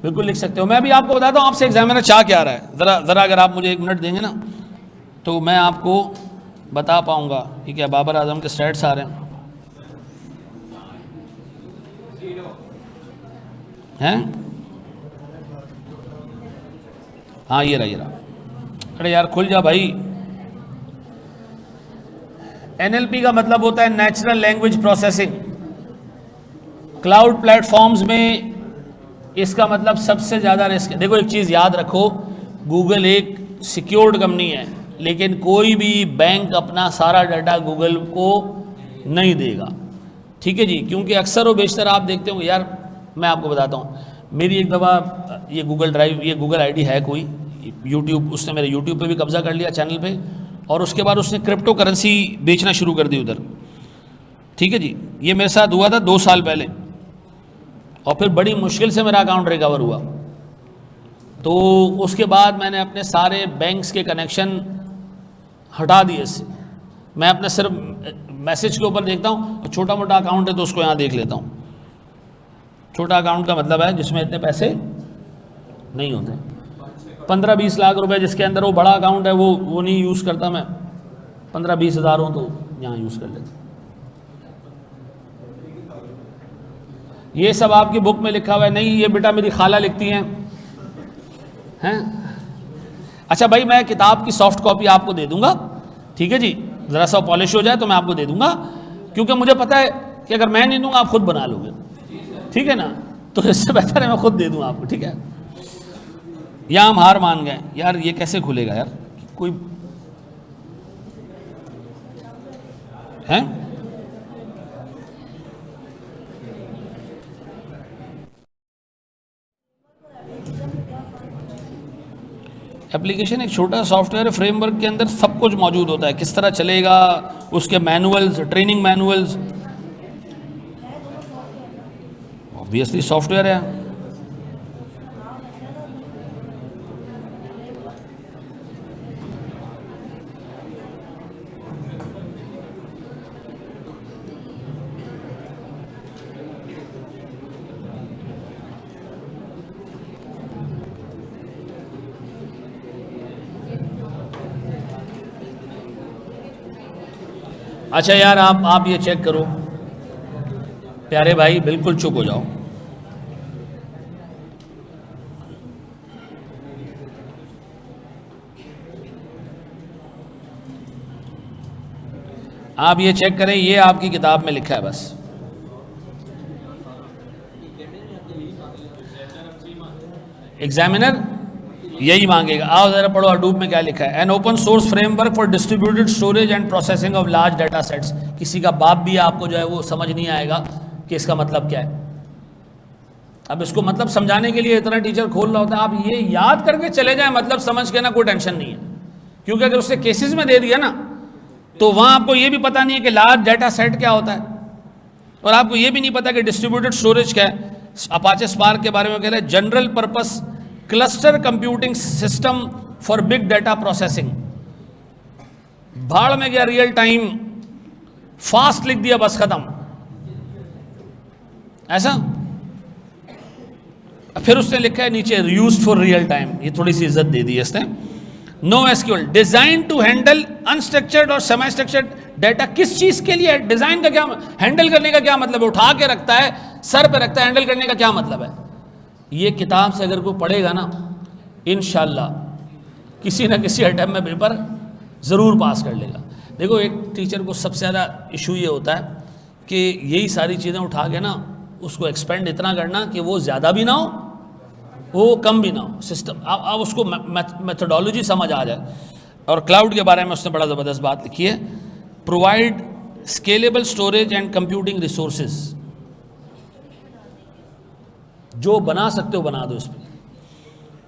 बिल्कुल लिख सकते हो। मैं भी आपको बताता हूँ आपसे एग्जामिनर चाह क्या रहा है, ज़रा अगर आप मुझे 1 मिनट देंगे ना तो मैं आपको बता पाऊंगा कि क्या बाबर आजम के स्टैट्स आ रहे हैं। हाँ ये रहा। अरे यार खुल जा भाई। NLP का मतलब होता है natural language processing. Cloud platforms में इसका मतलब सबसे ज़्यादा रिस्क है। देखो एक चीज़ याद रखो, गूगल एक सिक्योर्ड कंपनी है, लेकिन कोई भी बैंक अपना सारा डाटा गूगल को नहीं देगा, ठीक है जी। क्योंकि अक्सर और बेशतर आप देखते होंगे यार, मैं आपको बताता हूँ, मेरी एक दफ़ा ये गूगल ड्राइव, ये गूगल आईडी है कोई यूट्यूब, उसने मेरे यूट्यूब पे भी कब्जा कर लिया चैनल पे, और उसके बाद उसने क्रिप्टो करेंसी बेचना शुरू कर दी उधर, ठीक है जी। ये मेरे साथ हुआ था 2 साल पहले, और फिर बड़ी मुश्किल से मेरा अकाउंट रिकवर हुआ। तो उसके बाद मैंने अपने सारे बैंक्स के कनेक्शन हटा दिए इससे। मैं अपना सिर्फ मैसेज के ऊपर देखता हूँ, छोटा मोटा अकाउंट है तो उसको यहाँ देख लेता हूँ। छोटा अकाउंट का मतलब है जिसमें इतने पैसे नहीं होते, 15-20 लाख रुपए जिसके अंदर, वो बड़ा अकाउंट है वो नहीं यूज़ करता मैं, 15-20 हज़ार हो तो यहाँ यूज़ कर लेता। ये सब आपकी बुक में लिखा हुआ है नहीं, ये बेटा मेरी खाला लिखती हैं। अच्छा भाई, मैं किताब की सॉफ्ट कॉपी आपको दे दूंगा, ठीक है जी, ज़रा सा पॉलिश हो जाए तो मैं आपको दे दूंगा, क्योंकि मुझे पता है कि अगर मैं नहीं दूंगा आप खुद बना लोगे, ठीक है ना। तो इससे बेहतर है मैं खुद दे दूँ आपको, ठीक है। या हम हार मान गए यार, ये कैसे खुलेगा यार, कोई है? एप्लीकेशन एक छोटा सॉफ्टवेयर फ्रेमवर्क के अंदर सब कुछ मौजूद होता है, किस तरह चलेगा, उसके manuals, training manuals, obviously software है। अच्छा यार, आप ये चेक करो प्यारे भाई, बिल्कुल चुप हो जाओ। आप ये चेक करें, ये आपकी किताब में लिखा है बस। एग्जामिनर यही मांगेगा। आओ जरा पढ़ो हडूप में क्या लिखा है। An open source framework for distributed storage and processing of large data sets. किसी का बाप भी आपको जो है वो समझ नहीं आएगा कि इसका मतलब क्या है। अब इसको मतलब समझाने के लिए इतना टीचर खोल रहा होता है, आप ये याद करके चले जाएं मतलब समझ के ना, कोई टेंशन नहीं है। क्योंकि अगर उससे केसेस में दे दिया ना तो वहां आपको ये भी पता नहीं है कि लार्ज डाटा सेट क्या होता है, और आपको ये भी नहीं पता कि डिस्ट्रीब्यूटेड स्टोरेज क्या है। अपाचे स्पार्क के बारे में कह रहे हैं, general purpose cluster computing system for big data processing. भाड़ में गया रियल टाइम, फास्ट लिख दिया बस खत्म, ऐसा। फिर उसने लिखा है नीचे यूज्ड फॉर रियल टाइम, ये थोड़ी सी इज्जत दे दी इसने। No SQL design to handle unstructured और सेमी स्ट्रक्चर्ड डाटा। किस चीज के लिए डिजाइन का क्या, हैंडल करने का क्या मतलब है? उठा के रखता है, सर पे रखता है, हैंडल करने का क्या मतलब है? ये किताब से अगर कोई पढ़ेगा ना, इंशाल्लाह किसी ना किसी अटेम्प्ट में पेपर ज़रूर पास कर लेगा। देखो, एक टीचर को सबसे ज़्यादा इशू ये होता है कि यही सारी चीज़ें उठा के ना उसको एक्सपेंड इतना करना कि वो ज़्यादा भी ना हो, वो कम भी ना हो। सिस्टम अब उसको मेथोडोलॉजी समझ आ जाए। और क्लाउड के बारे में उसने बड़ा ज़बरदस्त बात लिखी है, provide scalable storage and computing resources. जो बना सकते हो बना दो इस पर,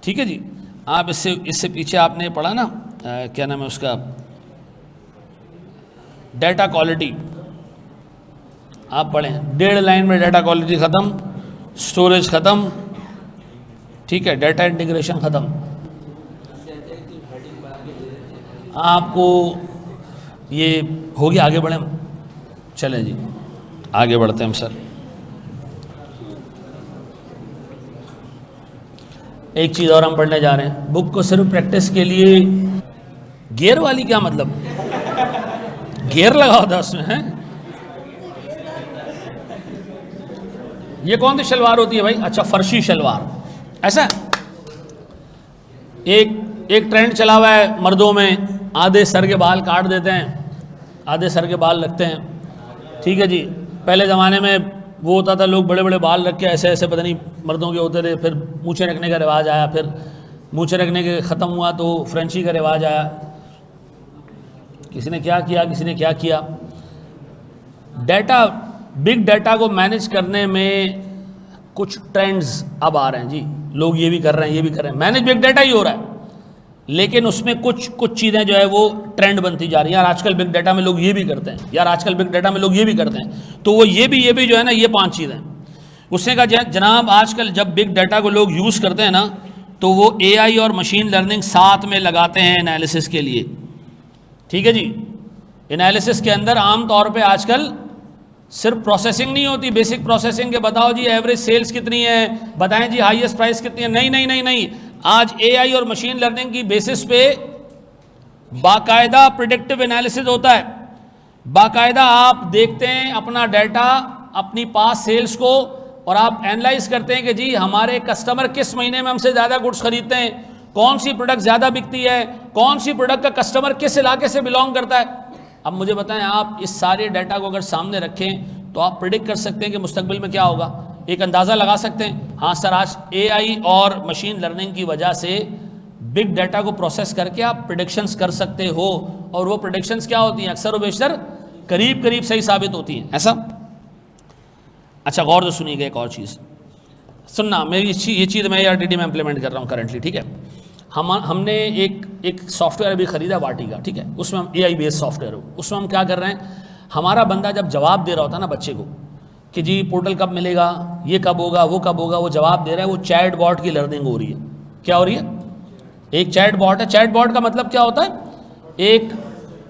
ठीक है जी। आप इससे पीछे आपने पढ़ा ना, क्या नाम है उसका, डाटा क्वालिटी। आप पढ़ें, 1.5 लाइन में डाटा क्वालिटी ख़त्म, स्टोरेज ख़त्म, ठीक है, डाटा इंटीग्रेशन ख़त्म। आपको ये हो गया, आगे बढ़ें, चलें जी आगे बढ़ते हैं हम सर। एक चीज़ और हम पढ़ने जा रहे हैं, बुक को सिर्फ प्रैक्टिस के लिए। गियर वाली क्या मतलब? गियर लगा होता उसमें है? ये कौन सी शलवार होती है भाई? अच्छा, फर्शी शलवार, ऐसा। एक ट्रेंड चला हुआ है मर्दों में, आधे सर के बाल काट देते हैं, आधे सर के बाल रखते हैं, ठीक है जी। पहले ज़माने में वो होता था, लोग बड़े बड़े बाल रख के ऐसे ऐसे पता नहीं मर्दों के होते थे। फिर मूछें रखने का रिवाज आया, फिर मूछें रखने के ख़त्म हुआ तो फ्रेंची का रिवाज आया। किसी ने क्या किया, किसी ने क्या किया। डाटा, बिग डाटा को मैनेज करने में कुछ ट्रेंड्स अब आ रहे हैं जी। लोग ये भी कर रहे हैं, ये भी कर रहे हैं, मैनेज बिग डाटा ही हो रहा है। लेकिन उसमें कुछ चीज़ें जो है वो ट्रेंड बनती जा रही है। यार आजकल बिग डाटा में लोग ये भी करते हैं, यार आजकल बिग डाटा में लोग ये भी करते हैं। तो वो ये भी जो है ना, ये 5 चीज़ें। उसने कहा जनाब आजकल जब बिग डाटा को लोग यूज़ करते हैं ना, तो वो AI और मशीन लर्निंग साथ में लगाते हैं एनालिसिस के लिए, ठीक है जी। एनालिसिस के अंदर आम तौर पे आजकल सिर्फ प्रोसेसिंग नहीं होती, बेसिक प्रोसेसिंग के बताओ जी एवरेज सेल्स कितनी है, बताएं जी हाईएस्ट प्राइस कितनी है। नहीं नहीं नहीं नहीं, आज AI और मशीन लर्निंग की बेसिस पे बाकायदा प्रिडिक्टिव एनालिसिस होता है। बाकायदा आप देखते हैं अपना डाटा, अपनी पास सेल्स को, और आप एनालाइज करते हैं कि जी हमारे कस्टमर किस महीने में हमसे ज़्यादा गुड्स खरीदते हैं, कौन सी प्रोडक्ट ज़्यादा बिकती है, कौन सी प्रोडक्ट का कस्टमर किस इलाके से बिलोंग करता है। अब मुझे बताएं, आप इस सारे डाटा को अगर सामने रखें तो आप प्रिडिक्ट कर सकते हैं कि मुस्तकबिल में क्या होगा, एक अंदाज़ा लगा सकते हैं। हाँ सर, आज AI और मशीन लर्निंग की वजह से बिग डाटा को प्रोसेस करके आप प्रिडिक्शंस कर सकते हो, और वो प्रिडिक्शंस क्या होती हैं, अक्सर व बेशतर करीब करीब सही साबित होती हैं, ऐसा। अच्छा, गौर से सुनिएगा, एक और चीज़ सुनना, मेरी ये चीज़ मैं ARTD में इम्प्लीमेंट कर रहा हूँ करेंटली, ठीक है। हमने एक सॉफ्टवेयर अभी ख़रीदा वाटिका, ठीक है, उसमें हम AI बेस्ड सॉफ्टवेयर हो, उसमें हम क्या कर रहे हैं, हमारा बंदा जब जवाब दे रहा होता है ना बच्चे को कि जी पोर्टल कब मिलेगा, ये कब होगा, वो कब होगा, वो जवाब दे रहा है, वो चैट बॉट की लर्निंग हो रही है। क्या हो रही है? एक चैट बॉट है। चैट बॉट का मतलब क्या होता है?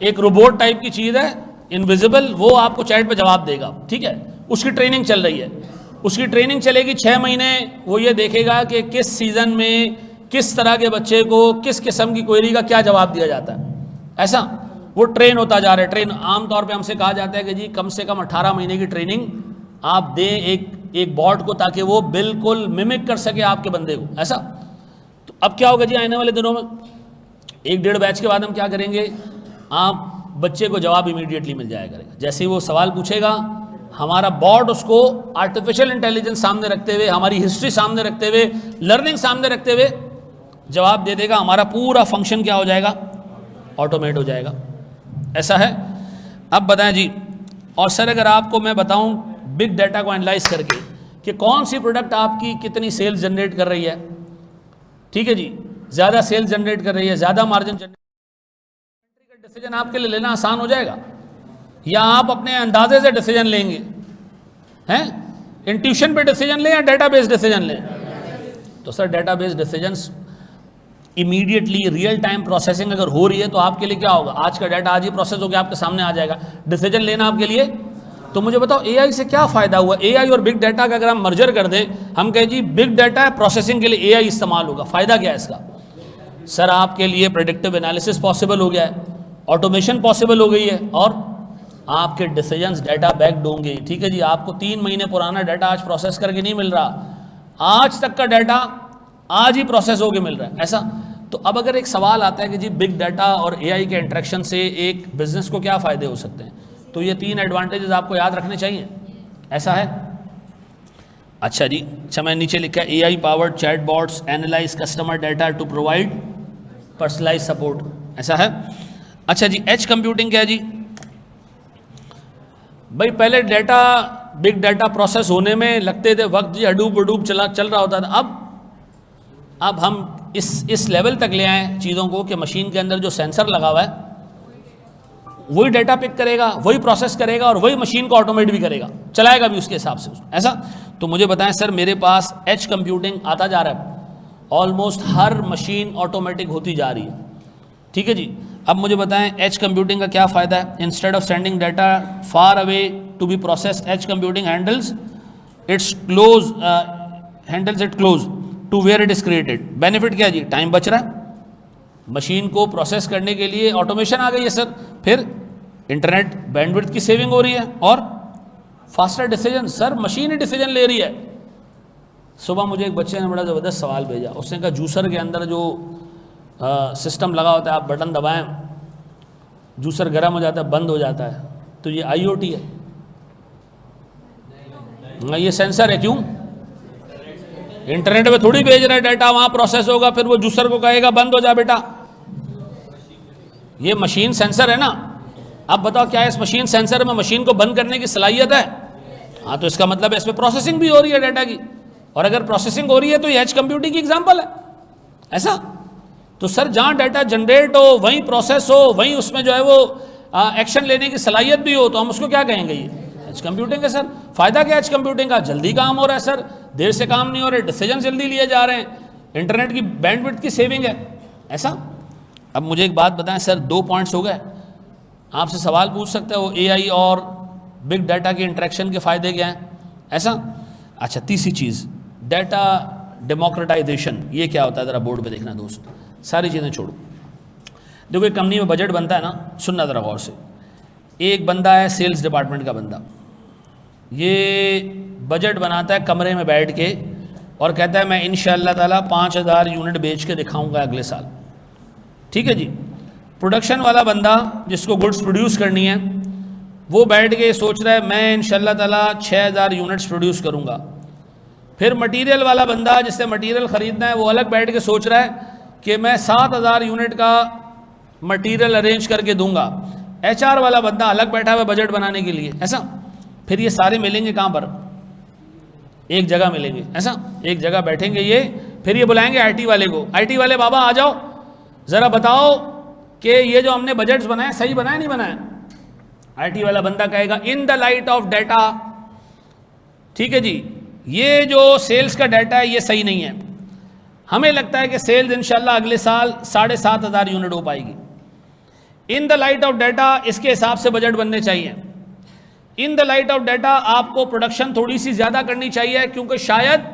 एक रोबोट टाइप की चीज़ है, इनविजिबल, वो आपको चैट पे जवाब देगा, ठीक है। उसकी ट्रेनिंग चल रही है, उसकी ट्रेनिंग चलेगी 6 महीने। वो ये देखेगा कि किस सीज़न में किस तरह के बच्चे को किस किस्म की क्वेरी का क्या जवाब दिया जाता है, ऐसा। वो ट्रेन होता जा रहा है। ट्रेन आमतौर पे हमसे कहा जाता है कि जी कम से कम 18 महीने की ट्रेनिंग आप दें एक बॉट को, ताकि वो बिल्कुल मिमिक कर सके आपके बंदे को, ऐसा। तो अब क्या होगा जी, आने वाले दिनों में 1-1.5 बैच के बाद हम क्या करेंगे, आप बच्चे को जवाब इमीडिएटली मिल जाया करेगा। जैसे ही वो सवाल पूछेगा, हमारा बॉर्ड उसको आर्टिफिशियल इंटेलिजेंस सामने रखते हुए, हमारी हिस्ट्री सामने रखते हुए, लर्निंग सामने रखते हुए जवाब दे देगा। हमारा पूरा फंक्शन क्या हो जाएगा? ऑटोमेट हो जाएगा। ऐसा है। अब बताएं जी, और सर अगर आपको मैं बताऊं बिग डाटा को एनालाइज करके कि कौन सी प्रोडक्ट आपकी कितनी सेल्स जनरेट कर रही है, ठीक है जी, ज़्यादा सेल्स जनरेट कर रही है, ज़्यादा मार्जिन जनरेट, डिसीजन आपके लिए लेना आसान हो जाएगा, या आप अपने अंदाजे से डिसीजन लेंगे? हैं, इंट्यूशन पे डिसीजन लें या डेटाबेस डिसीजन लें? तो sir database decisions immediately real time processing अगर हो रही है तो आपके लिए क्या होगा? आज का डाटा आज ही प्रोसेस होकर आपके सामने आ जाएगा। डिसीजन लेना आपके लिए, तो मुझे बताओ एआई से क्या फ़ायदा हुआ? एआई और बिग डाटा का अगर हम मर्जर कर दें, हम कहें जी बिग डाटा प्रोसेसिंग के लिए एआई इस्तेमाल होगा, फ़ायदा क्या है इसका? सर आपके लिए प्रेडिक्टिव एनालिसिस पॉसिबल हो गया है, ऑटोमेशन पॉसिबल हो गई है, और आपके डिसीजंस डाटा बैक्ड होंगे। ठीक है जी, आपको 3 महीने पुराना डाटा आज प्रोसेस करके नहीं मिल रहा, आज तक का डाटा आज ही प्रोसेस होके मिल रहा है। ऐसा तो अब अगर एक सवाल आता है कि जी बिग डाटा और एआई के इंटरेक्शन से एक बिजनेस को क्या फ़ायदे हो सकते हैं, तो ये 3 एडवांटेजेस आपको याद रखने चाहिए। ऐसा है। अच्छा जी, अच्छा मैं नीचे लिखा है AI powered chatbots analyse customer data to provide personalise support. ऐसा है। अच्छा जी, एज कंप्यूटिंग क्या है जी? भाई पहले डाटा बिग डाटा प्रोसेस होने में लगते थे वक्त जी, हडूप वडूप चल रहा होता था। अब हम इस लेवल तक ले आए चीज़ों को कि मशीन के अंदर जो सेंसर लगा हुआ है वही डाटा पिक करेगा, वही प्रोसेस करेगा और वही मशीन को ऑटोमेट भी करेगा, चलाएगा भी उसके हिसाब से। ऐसा तो मुझे बताएं सर, मेरे पास एज कंप्यूटिंग आता जा रहा है, ऑलमोस्ट हर मशीन ऑटोमेटिक होती जा रही है। ठीक है जी, अब मुझे बताएं एज कंप्यूटिंग का क्या फ़ायदा है? Instead of sending data far away to be processed, edge computing handles it close to where it is created. Benefit क्या है जी? टाइम बच रहा है, मशीन को प्रोसेस करने के लिए ऑटोमेशन आ गई है सर, फिर इंटरनेट बैंडविड्थ की सेविंग हो रही है और फास्टर डिसीजन। सर मशीन ही डिसीजन ले रही है। सुबह मुझे एक बच्चे ने बड़ा ज़बरदस्त सवाल भेजा, उसने कहा जूसर के अंदर जो सिस्टम लगा होता है, आप बटन दबाएं, जूसर गर्म हो जाता है, बंद हो जाता है, तो ये आईओटी है? ये सेंसर है। क्यों? इंटरनेट पे थोड़ी भेज रहा है डाटा, वहां प्रोसेस होगा, फिर वो जूसर को कहेगा बंद हो जा बेटा। ये मशीन सेंसर है ना। अब बताओ क्या इस मशीन सेंसर में मशीन को बंद करने की सलाहियत है? हाँ, तो इसका मतलब है इसमें प्रोसेसिंग भी हो रही है डाटा की, और अगर प्रोसेसिंग हो रही है तो ये एज कंप्यूटिंग की एग्जांपल है। ऐसा तो सर जहां डाटा जनरेट हो, वहीं प्रोसेस हो, वहीं उसमें जो है वो एक्शन लेने की सलाहियत भी हो, तो हम उसको क्या कहेंगे? ये एज कंप्यूटिंग है सर। फायदा क्या एज कंप्यूटिंग का? जल्दी काम हो रहा है सर, देर से काम नहीं हो रहे, डिसीजन जल्दी लिए जा रहे हैं, इंटरनेट की बैंडविड्थ की सेविंग है। ऐसा। अब मुझे एक बात बताएं सर, 2 पॉइंट्स हो गए, आपसे सवाल पूछ सकते हो एआई और बिग डाटा के इंटरेक्शन के फ़ायदे क्या हैं? ऐसा। अच्छा, तीसरी चीज़ डाटा डेमोक्रेटाइजेशन, ये क्या होता है ज़रा बोर्ड पे देखना दोस्त, सारी चीज़ें छोड़ो। देखो एक कंपनी में बजट बनता है ना, सुनना ज़रा गौर से। एक बंदा है सेल्स डिपार्टमेंट का बंदा, ये बजट बनाता है कमरे में बैठ के और कहता है मैं इंशाअल्लाह ताला 5000 यूनिट बेच के दिखाऊंगा अगले साल। ठीक है जी। प्रोडक्शन वाला बंदा जिसको गुड्स प्रोड्यूस करनी है, वो बैठ के सोच रहा है मैं इंशाअल्लाह ताला 6000 यूनिट्स प्रोड्यूस करूंगा। फिर मटेरियल वाला बंदा जिससे मटेरियल ख़रीदना है, वो अलग बैठ के सोच रहा है कि मैं 7000 यूनिट का मटेरियल अरेंज करके दूंगा। एचआर वाला बंदा अलग बैठा हुआ बजट बनाने के लिए। ऐसा। फिर ये सारे मिलेंगे कहाँ पर? एक जगह मिलेंगे। ऐसा, एक जगह बैठेंगे ये, फिर ये बुलाएंगे आईटी वाले को, आईटी वाले बाबा आ जाओ, ज़रा बताओ कि ये जो हमने बजट्स बनाए सही बनाए नहीं बनाए? आईटी वाला बंदा कहेगा in the light of data, ठीक है जी, ये जो सेल्स का डाटा है ये सही नहीं है, हमें लगता है कि सेल्स इंशाल्लाह अगले साल 7500 यूनिट हो पाएगी। In the light of data इसके हिसाब से बजट बनने चाहिए। In the light of data आपको प्रोडक्शन थोड़ी सी ज़्यादा करनी चाहिए क्योंकि शायद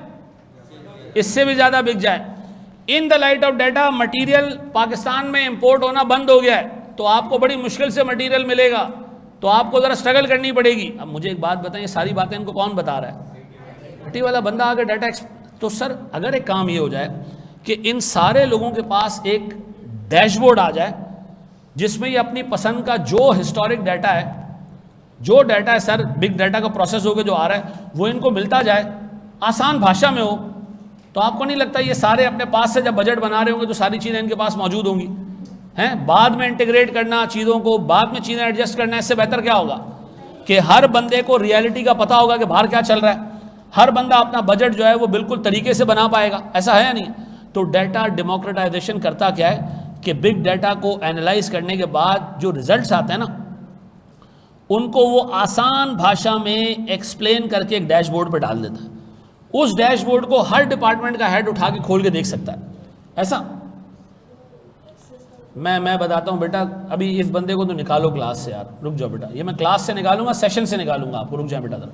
इससे भी ज़्यादा बिक जाए। In the light of data material Pakistan में इंपोर्ट होना बंद हो गया है, तो आपको बड़ी मुश्किल से मटेरियल मिलेगा, तो आपको ज़रा स्ट्रगल करनी पड़ेगी। अब मुझे एक बात बताएं, सारी बातें इनको कौन बता रहा है? आईटी वाला बंदा आकर डाटा तो सर अगर एक काम ये हो जाए कि इन सारे लोगों के पास एक डैशबोर्ड आ जाए जिसमें ये अपनी पसंद का जो हिस्टोरिक डाटा है, जो डाटा है सर बिग डाटा का प्रोसेस होकर जो आ रहा है वो इनको मिलता जाए, आसान भाषा में हो, तो आपको नहीं लगता ये सारे अपने पास से जब बजट बना रहे होंगे तो सारी चीज़ें इनके पास मौजूद होंगी हैं? बाद में इंटीग्रेट करना चीज़ों को, बाद में चीज़ें एडजस्ट करना, इससे बेहतर क्या होगा कि हर बंदे को रियलिटी का पता होगा कि बाहर क्या चल रहा है, हर बंदा अपना बजट जो है वो बिल्कुल तरीके से बना पाएगा। ऐसा है या नहीं? तो डाटा डेमोक्रेटाइजेशन करता क्या है कि बिग डाटा को एनालाइज करने के बाद जो रिजल्ट्स आते हैं ना, उनको वो आसान भाषा में एक्सप्लेन करके एक डैशबोर्ड पर डाल देता है। उस डैशबोर्ड को हर डिपार्टमेंट का हेड उठा के खोल के देख सकता है। ऐसा मैं बताता हूँ बेटा, अभी इस बंदे को तो निकालो क्लास से यार, रुक जाओ बेटा, ये मैं क्लास से निकालूंगा, सेशन से निकालूंगा आपको, रुक जाए बेटा जरा।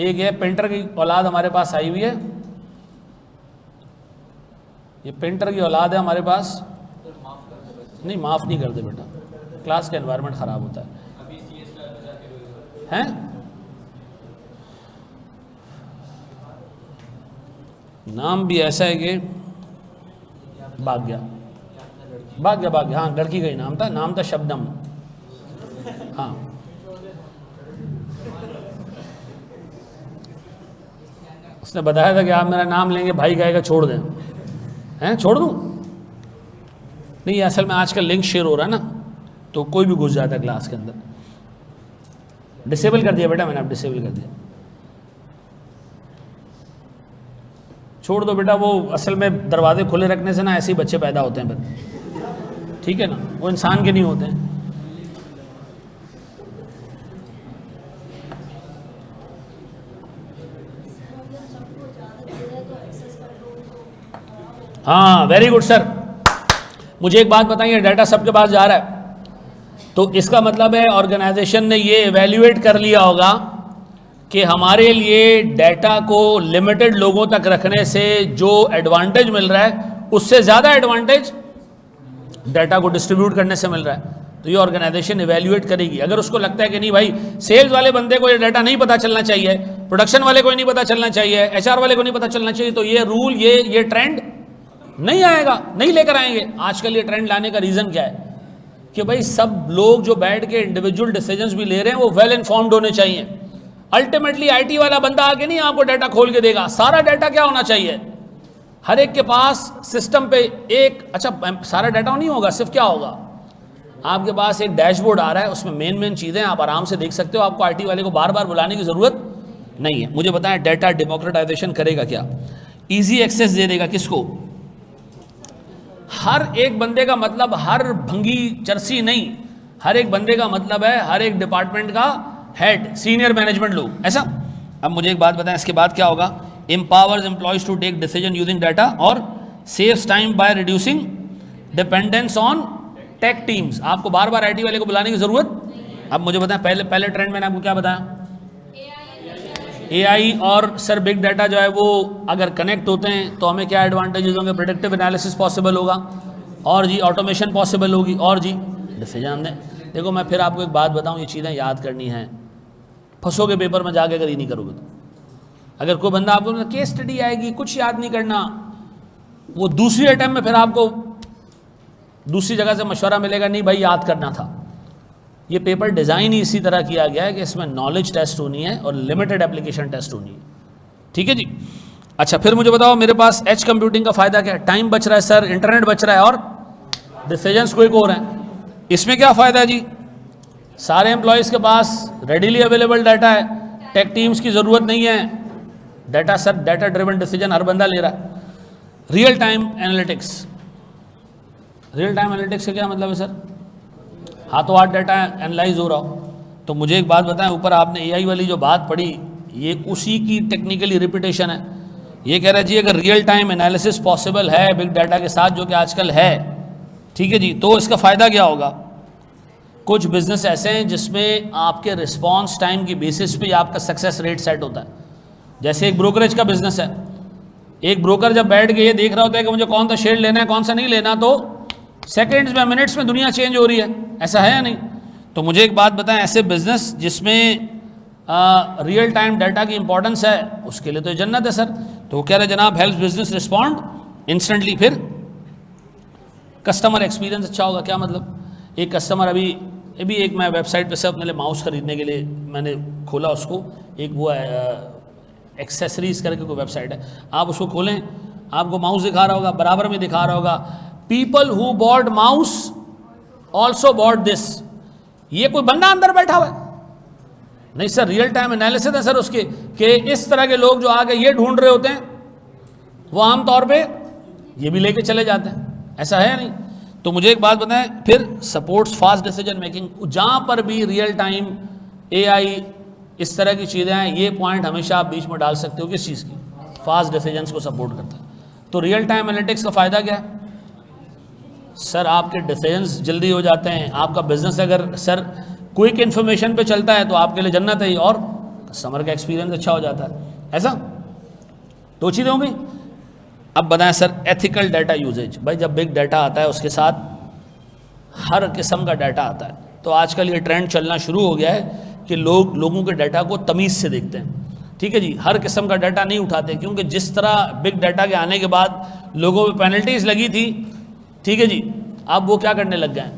एक है पेंटर की औलाद हमारे पास आई हुई है, ये पेंटर की औलाद है हमारे पास। नहीं माफ़ नहीं कर दे बेटा, क्लास का एनवायरनमेंट ख़राब होता है। नाम भी ऐसा है कि भाग्या, हाँ लड़की का ही नाम था शबनम। हाँ उसने बताया था कि आप मेरा नाम लेंगे भाई कहेगा छोड़ दें, हैं छोड़ दूँ? नहीं असल में आजकल लिंक शेयर हो रहा है ना, तो कोई भी घुस जाता है क्लास के अंदर। डिसेबल कर दिया बेटा मैंने, आप डिसेबल कर दिया, छोड़ दो बेटा। वो असल में दरवाजे खुले रखने से ना ऐसे ही बच्चे पैदा होते हैं फिर, ठीक है ना, वो इंसान के नहीं होते हैं। हाँ वेरी गुड सर। मुझे एक बात बताइए, डाटा सबके पास जा रहा है तो इसका मतलब है ऑर्गेनाइजेशन ने ये इवैल्यूएट कर लिया होगा कि हमारे लिए डाटा को लिमिटेड लोगों तक रखने से जो एडवांटेज मिल रहा है उससे ज़्यादा एडवांटेज डाटा को डिस्ट्रीब्यूट करने से मिल रहा है। तो ये ऑर्गेनाइजेशन इवैल्यूएट करेगी। अगर उसको लगता है कि नहीं भाई सेल्स वाले बंदे को ये डाटा नहीं पता चलना चाहिए, प्रोडक्शन वाले को नहीं पता चलना चाहिए, एचआर वाले को नहीं पता चलना चाहिए, तो ये रूल ये ट्रेंड नहीं आएगा, नहीं लेकर आएंगे। आजकल ये ट्रेंड लाने का रीज़न क्या है कि भाई सब लोग जो बैठ के इंडिविजुअल डिसीजंस भी ले रहे हैं वो वेल इन्फॉर्म्ड होने चाहिए। अल्टीमेटली आईटी वाला बंदा आके नहीं आपको डाटा खोल के देगा। सारा डाटा क्या होना चाहिए, हर एक के पास सिस्टम पे एक, अच्छा सारा डाटा नहीं होगा, सिर्फ क्या होगा, आपके पास एक डैशबोर्ड आ रहा है, उसमें मेन चीज़ें आप आराम से देख सकते हो। आपको आईटी वाले को बार बार बुलाने की ज़रूरत नहीं है। मुझे बताएं डाटा डेमोक्रेटाइजेशन करेगा क्या? ईजी एक्सेस दे देगा किसको? हर एक बंदे का मतलब हर भंगी चरसी नहीं, हर एक बंदे का मतलब है हर एक डिपार्टमेंट का हेड, सीनियर मैनेजमेंट लोग। ऐसा अब मुझे एक बात बताएं, इसके बाद क्या होगा? empowers employees to take decision using data और saves time by reducing dependence on tech teams। आपको बार बार आईटी वाले को बुलाने की जरूरत। अब मुझे बताएं पहले ट्रेंड मैंने आपको क्या बताया? एआई और सर बिग डाटा जो है वो अगर कनेक्ट होते हैं तो हमें क्या एडवांटेजेस होंगे? प्रेडिक्टिव एनालिसिस पॉसिबल होगा, और जी ऑटोमेशन पॉसिबल होगी, और जी डिसीजन दें। देखो मैं फिर आपको एक बात बताऊं, ये चीज़ें याद करनी है, फंसोगे पेपर में जाके अगर ये नहीं करोगे तो। अगर कोई बंदा आपको केस स्टडी आएगी कुछ याद नहीं करना, वो दूसरी अटेम्प्ट में फिर आपको दूसरी जगह से मशवरा मिलेगा, नहीं भाई याद करना था। ये पेपर डिज़ाइन ही इसी तरह किया गया है कि इसमें नॉलेज टेस्ट होनी है और लिमिटेड एप्लीकेशन टेस्ट होनी है, ठीक है जी। अच्छा फिर मुझे बताओ मेरे पास एज कंप्यूटिंग का फ़ायदा क्या है? टाइम बच रहा है सर, इंटरनेट बच रहा है और डिसीजंस क्विक हो रहे हैं। इसमें क्या फ़ायदा है जी? सारे एम्प्लॉयज़ के पास रेडीली अवेलेबल डाटा है, टेक टीम्स की ज़रूरत नहीं है, data sir data driven decision हर बंदा ले रहा है। Real time analytics, real time analytics का क्या मतलब है सर? हाथों हाथ डाटा एनालाइज हो रहा हो। तो मुझे एक बात बताएं, ऊपर आपने एआई वाली जो बात पढ़ी ये उसी की टेक्निकली रिपीटेशन है। ये कह रहा है जी अगर रियल टाइम एनालिसिस पॉसिबल है बिग डाटा के साथ जो कि आजकल है, ठीक है जी, तो इसका फ़ायदा क्या होगा? कुछ बिजनेस ऐसे हैं जिसमें आपके रिस्पॉन्स टाइम की बेसिस पे आपका सक्सेस रेट सेट होता है। जैसे एक ब्रोकरेज का बिजनेस है, एक ब्रोकर जब बैठ के ये देख रहा होता है कि मुझे कौन सा शेयर लेना है कौन सा नहीं लेना, तो सेकंड्स में मिनट्स में दुनिया चेंज हो रही है, ऐसा है या नहीं? तो मुझे एक बात बताएं, ऐसे बिजनेस जिसमें रियल टाइम डाटा की इंपॉर्टेंस है उसके लिए तो जन्नत है सर। तो वो कह रहे जनाब हेल्प बिजनेस रिस्पॉन्ड इंस्टेंटली, फिर कस्टमर एक्सपीरियंस अच्छा होगा। क्या मतलब? एक कस्टमर अभी एक मैं वेबसाइट पे से अपने लिए माउस ख़रीदने के लिए मैंने खोला उसको, एक वो है एक्सेसरीज करके कोई वेबसाइट है, आप उसको खोलें, आपको माउस दिखा रहा होगा, बराबर में दिखा रहा होगा people who bought mouse also bought this. ये कोई बंदा अंदर बैठा हुआ है? नहीं सर, रियल टाइम एनालिसिस है सर उसके, कि इस तरह के लोग जो आगे ये ढूंढ रहे होते हैं वो आमतौर पे ये भी लेके चले जाते हैं, ऐसा है नहीं? तो मुझे एक बात बताएं, फिर सपोर्ट्स फास्ट डिसीजन मेकिंग, जहां पर भी रियल टाइम एआई इस तरह की चीज़ें हैं, ये पॉइंट हमेशा आप बीच में डाल सकते हो, किस चीज़ की? फास्ट डिसीजंस को सपोर्ट करता है। तो रियल टाइम एनालिटिक्स का फ़ायदा क्या है? सर आपके डिसीजंस जल्दी हो जाते हैं, आपका बिजनेस अगर सर क्विक इन्फॉर्मेशन पे चलता है तो आपके लिए जन्नत है ही, और कस्टमर का एक्सपीरियंस अच्छा हो जाता है, ऐसा? दो चीज़ें हो गई। अब बताएं सर एथिकल डाटा यूजेज। भाई जब बिग डाटा आता है उसके साथ हर किस्म का डाटा आता है, तो आजकल ये ट्रेंड चलना शुरू हो गया है कि लोगों के डाटा को तमीज़ से देखते हैं, ठीक है जी, हर किस्म का डाटा नहीं उठाते, क्योंकि जिस तरह बिग डाटा के आने के बाद लोगों पे पेनल्टीज़ लगी थी, ठीक है जी, अब वो क्या करने लग गए हैं,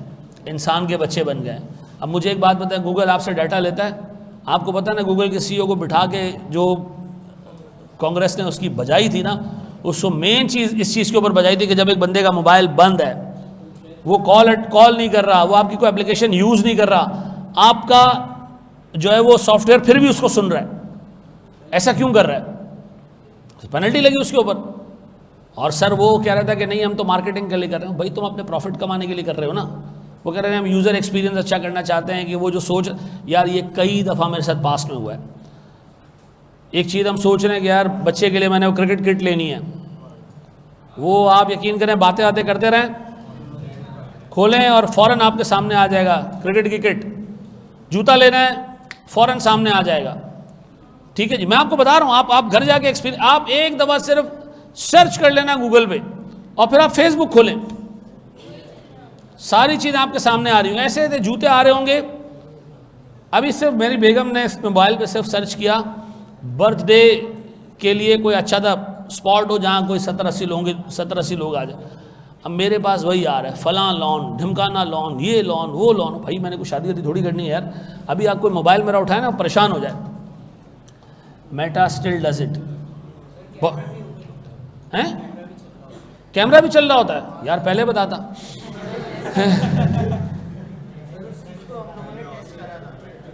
इंसान के बच्चे बन गए। अब मुझे एक बात बताएं, गूगल आपसे डाटा लेता है, आपको पता है ना गूगल के सीईओ को बिठा के जो कांग्रेस ने उसकी बजाई थी ना, उसको मेन चीज़ इस चीज़ के ऊपर बजाई थी कि जब एक बंदे का मोबाइल बंद है, वो कॉल नहीं कर रहा, वो आपकी कोई एप्लीकेशन यूज़ नहीं कर रहा, आपका जो है वो सॉफ्टवेयर फिर भी उसको सुन रहा है, ऐसा क्यों कर रहा है? पेनल्टी लगी उसके ऊपर। और सर वो कह रहा था कि नहीं हम तो मार्केटिंग के लिए कर रहे हो। भाई तुम अपने प्रॉफिट कमाने के लिए कर रहे हो ना। वो कह रहे हैं हम यूज़र एक्सपीरियंस अच्छा करना चाहते हैं, कि वो जो सोच, यार ये कई दफ़ा मेरे साथ पास्ट में हुआ है। एक चीज़ हम सोच रहे हैं कि यार बच्चे के लिए मैंने वो क्रिकेट किट लेनी है, वो आप यकीन करें बातें बातें करते रहें, खोलें और फ़ौरन आपके सामने आ जाएगा क्रिकेट की किट। जूता लेना है, फ़ौरन सामने आ जाएगा, ठीक है जी। मैं आपको बता रहा हूँ, आप घर जाके एक्सपीरियंस, आप एक दफ़ा सिर्फ सर्च कर लेना गूगल पे, और फिर आप फेसबुक खोलें, सारी चीज़ें आपके सामने आ रही होंगी। ऐसे ऐसे जूते आ रहे होंगे। अभी सिर्फ मेरी बेगम ने इस मोबाइल पे सिर्फ सर्च किया, बर्थडे के लिए कोई अच्छा था स्पॉट हो जहाँ कोई 70-80 लोग आ जाए। अब मेरे पास वही आ रहा है, फलां लॉन, ढिमकाना लॉन, ये लॉन, वो लॉन। भाई मैंने कोई शादी थोड़ी करनी है यार, अभी आप कोई मोबाइल मेरा उठाए ना परेशान हो जाए। मेटा स्टिल डज इट हैं, कैमरा भी चल रहा होता है यार, पहले बताता।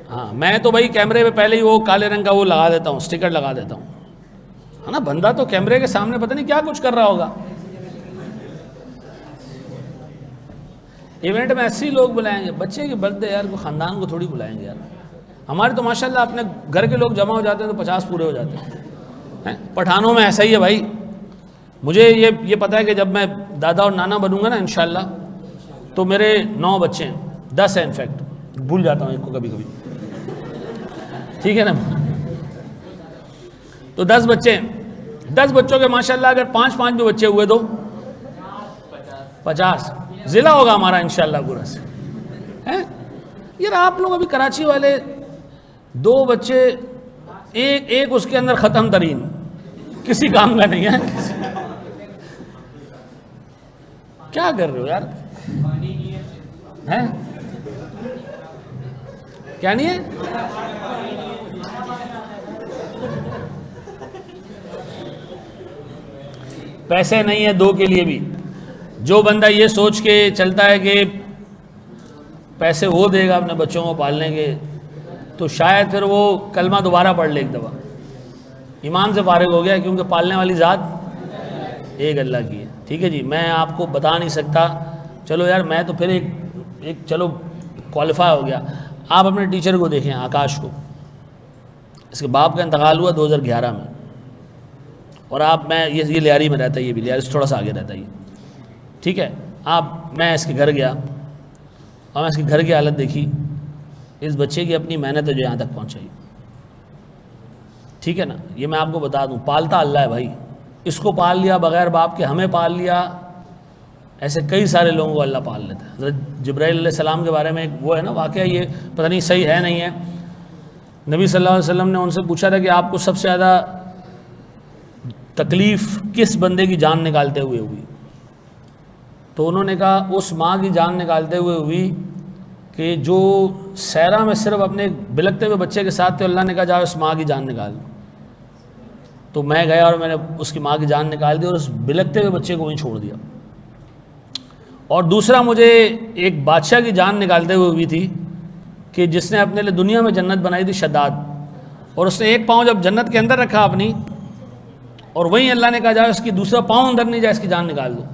हाँ मैं तो भाई कैमरे पे पहले ही वो काले रंग का वो लगा देता हूँ, स्टिकर लगा देता हूँ, है ना। बंदा तो कैमरे के सामने पता नहीं क्या कुछ कर रहा होगा। इवेंट में ऐसे ही लोग बुलाएंगे, बच्चे की बर्थडे यार, को ख़ानदान को थोड़ी बुलाएंगे यार। हमारे तो माशाल्लाह अपने घर के लोग जमा हो जाते हैं तो 50 पूरे हो जाते हैं। पठानों में ऐसा ही है भाई। मुझे ये पता है कि जब मैं दादा और नाना बनूंगा ना इंशाल्लाह, तो मेरे 9 बच्चे हैं, 10 हैं इनफैक्ट, भूल जाता हूँ एक को कभी कभी, ठीक है ना। तो 10 बच्चे हैं, 10 बच्चों के माशाल्लाह अगर 5-5 भी बच्चे हुए तो 50 ज़िला होगा हमारा इंशाल्लाह पूरा से, हैं यार। आप लोग अभी कराची वाले 2 बच्चे, एक उसके अंदर ख़त्म तरीन, किसी काम का नहीं है। क्या कर रहे हो यार, हैं? क्या नहीं है? पैसे नहीं है 2 के लिए भी। जो बंदा ये सोच के चलता है कि पैसे वो देगा अपने बच्चों को पालने के, तो शायद फिर वो कलमा दोबारा पढ़ ले एक दफ़ा, ईमान से फारिग हो गया, क्योंकि पालने वाली ज़ात एक अल्लाह की है, ठीक है जी। मैं आपको बता नहीं सकता। चलो यार मैं तो फिर एक चलो क्वालिफाई हो गया। आप अपने टीचर को देखें, आकाश को, इसके बाप का इंतकाल हुआ 2011 में, और मैं ये लियारी में रहता है, ये भी लियारी से थोड़ा सा आगे रहता है ये, ठीक है। मैं इसके घर गया और मैं इसके घर की हालत देखी। इस बच्चे की अपनी मेहनत है जो यहाँ तक पहुँचाई, ठीक है ना। ये मैं आपको बता दूँ, पालता अल्लाह है भाई। इसको पाल लिया बग़ैर बाप के, हमें पाल लिया, ऐसे कई सारे लोगों को अल्लाह पाल लेता है। हज़रत जिब्राइल अलैहिस्सलाम के बारे में एक वो है ना वाक़या, ये पता नहीं सही है नहीं है। नबी सल्लल्लाहु अलैहि वसल्लम ने उनसे पूछा था कि आपको सबसे ज़्यादा तकलीफ़ किस बंदे की जान निकालते हुए हुई? तो उन्होंने कहा उस माँ की जान निकालते हुए हुई कि जो सहरा में सिर्फ अपने बिलकते हुए बच्चे के साथ थे, अल्लाह ने कहा जाओ इस माँ की जान निकाल दो। तो मैं गया और मैंने उसकी माँ की जान निकाल दी और उस बिलकते हुए बच्चे को वहीं छोड़ दिया। और दूसरा, मुझे एक बादशाह की जान निकालते हुए हुई थी कि जिसने अपने लिए दुनिया में जन्नत बनाई थी, शद्दाद, और उसने एक पाँव जब जन्नत के अंदर रखा अपनी, और वहीं अल्लाह ने कहा जाए इसकी दूसरा पाँव अंदर नहीं जाए, इसकी जान निकाल दो।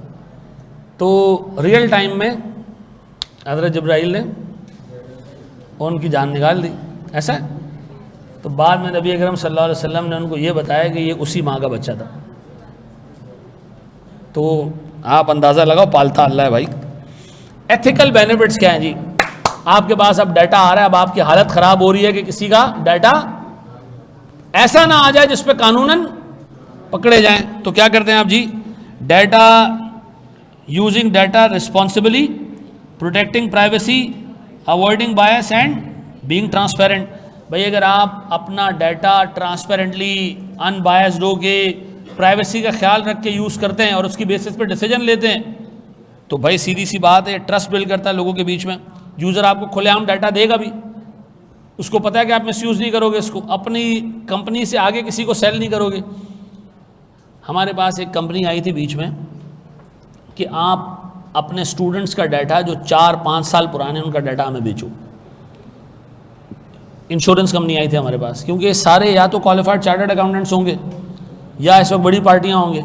तो रियल टाइम में हज़रत जिब्राइल ने उनकी जान निकाल दी। ऐसा है। तो बाद में नबी अकरम सल्लल्लाहु अलैहि वसल्लम ने उनको ये बताया कि ये उसी माँ का बच्चा था। तो आप अंदाज़ा लगाओ, पालता अल्लाह है भाई। एथिकल बेनिफिट्स क्या हैं जी? आपके पास अब डाटा आ रहा है, अब आपकी हालत ख़राब हो रही है कि किसी का डाटा ऐसा ना आ जाए जिस पे कानूनन पकड़े जाएं। तो क्या करते हैं आप जी? Data using data responsibly, protecting privacy, avoiding bias and being transparent. भाई अगर आप अपना डाटा ट्रांसपेरेंटली, अनबायस्ड हो के, प्राइवेसी का ख्याल रख के यूज़ करते हैं और उसकी बेसिस पे डिसीजन लेते हैं, तो भाई सीधी सी बात है, ट्रस्ट बिल्ड करता है लोगों के बीच में। यूज़र आपको खुलेआम डाटा देगा भी, उसको पता है कि आप मिसयूज़ नहीं करोगे, इसको अपनी कंपनी से आगे किसी को सेल नहीं करोगे। हमारे पास एक कंपनी आई थी बीच में कि आप अपने स्टूडेंट्स का डाटा जो 4-5 साल पुराने, उनका डाटा हमें बेचो। इंश्योरेंस कंपनी आई थी हमारे पास, क्योंकि सारे या तो क्वालिफाइड चार्टर्ड अकाउंटेंट्स होंगे या इस वक्त बड़ी पार्टियां होंगे,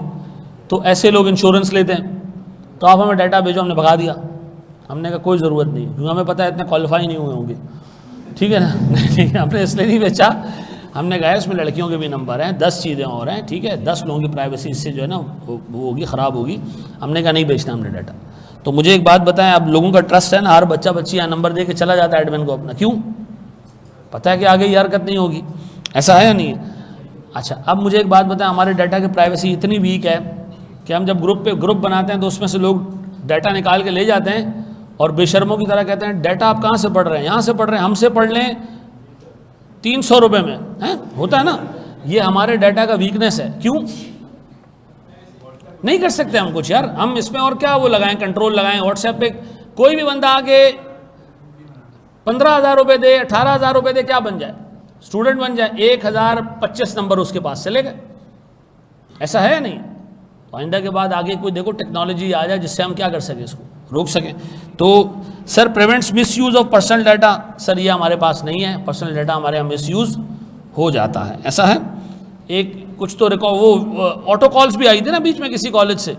तो ऐसे लोग इंश्योरेंस लेते हैं। तो आप हमें डाटा भेजो, हमने भगा दिया। हमने कहा कोई ज़रूरत नहीं, क्योंकि हमें पता है इतने क्वालिफाई नहीं हुए होंगे, ठीक है ना। नहीं, हमने इसलिए नहीं बेचा। हमने कहा इसमें लड़कियों के भी नंबर हैं, 10 चीज़ें और हैं, ठीक है, 10 लोगों की प्राइवेसी इससे जो है ना वो होगी, ख़राब होगी। हमने कहा नहीं बेचना हमने डाटा। तो मुझे एक बात बताएं, अब लोगों का ट्रस्ट है ना, हर बच्चा बच्ची यहाँ नंबर दे के चला जाता है एडमिन को अपना, क्यों? पता है कि आगे ये हरकत नहीं होगी। ऐसा है या नहीं? अच्छा, अब मुझे एक बात बताएं, हमारे डाटा की प्राइवेसी इतनी वीक है कि हम जब ग्रुप बनाते हैं तो उसमें से लोग डाटा निकाल के ले जाते हैं और बेशर्मों की तरह कहते हैं डाटा आप कहाँ से पढ़ रहे हैं? यहाँ से पढ़ रहे हैं, हमसे पढ़ लें 300 रुपये में, है होता है ना। ये हमारे डाटा का वीकनेस है। क्यों नहीं कर सकते हम कुछ यार? हम इसमें और क्या वो लगाएं, कंट्रोल लगाएं। व्हाट्सएप पे कोई भी बंदा आके 15,000 रुपये दे, 18,000 रुपये दे, क्या बन जाए? स्टूडेंट बन जाए। 1025 नंबर उसके पास चले गए। ऐसा है या नहीं? आइंदा के बाद आगे कोई देखो टेक्नोलॉजी आ जाए जिससे हम क्या कर सकें, इसको रोक सकें। तो sir prevents miss use of personal data, sir ये हमारे पास नहीं है। पर्सनल डाटा हमारे यहाँ मिस यूज़ हो जाता है। ऐसा है। एक कुछ तो रिकॉर्ड, वो ऑटो कॉल्स भी आई थी ना बीच में किसी कॉलेज से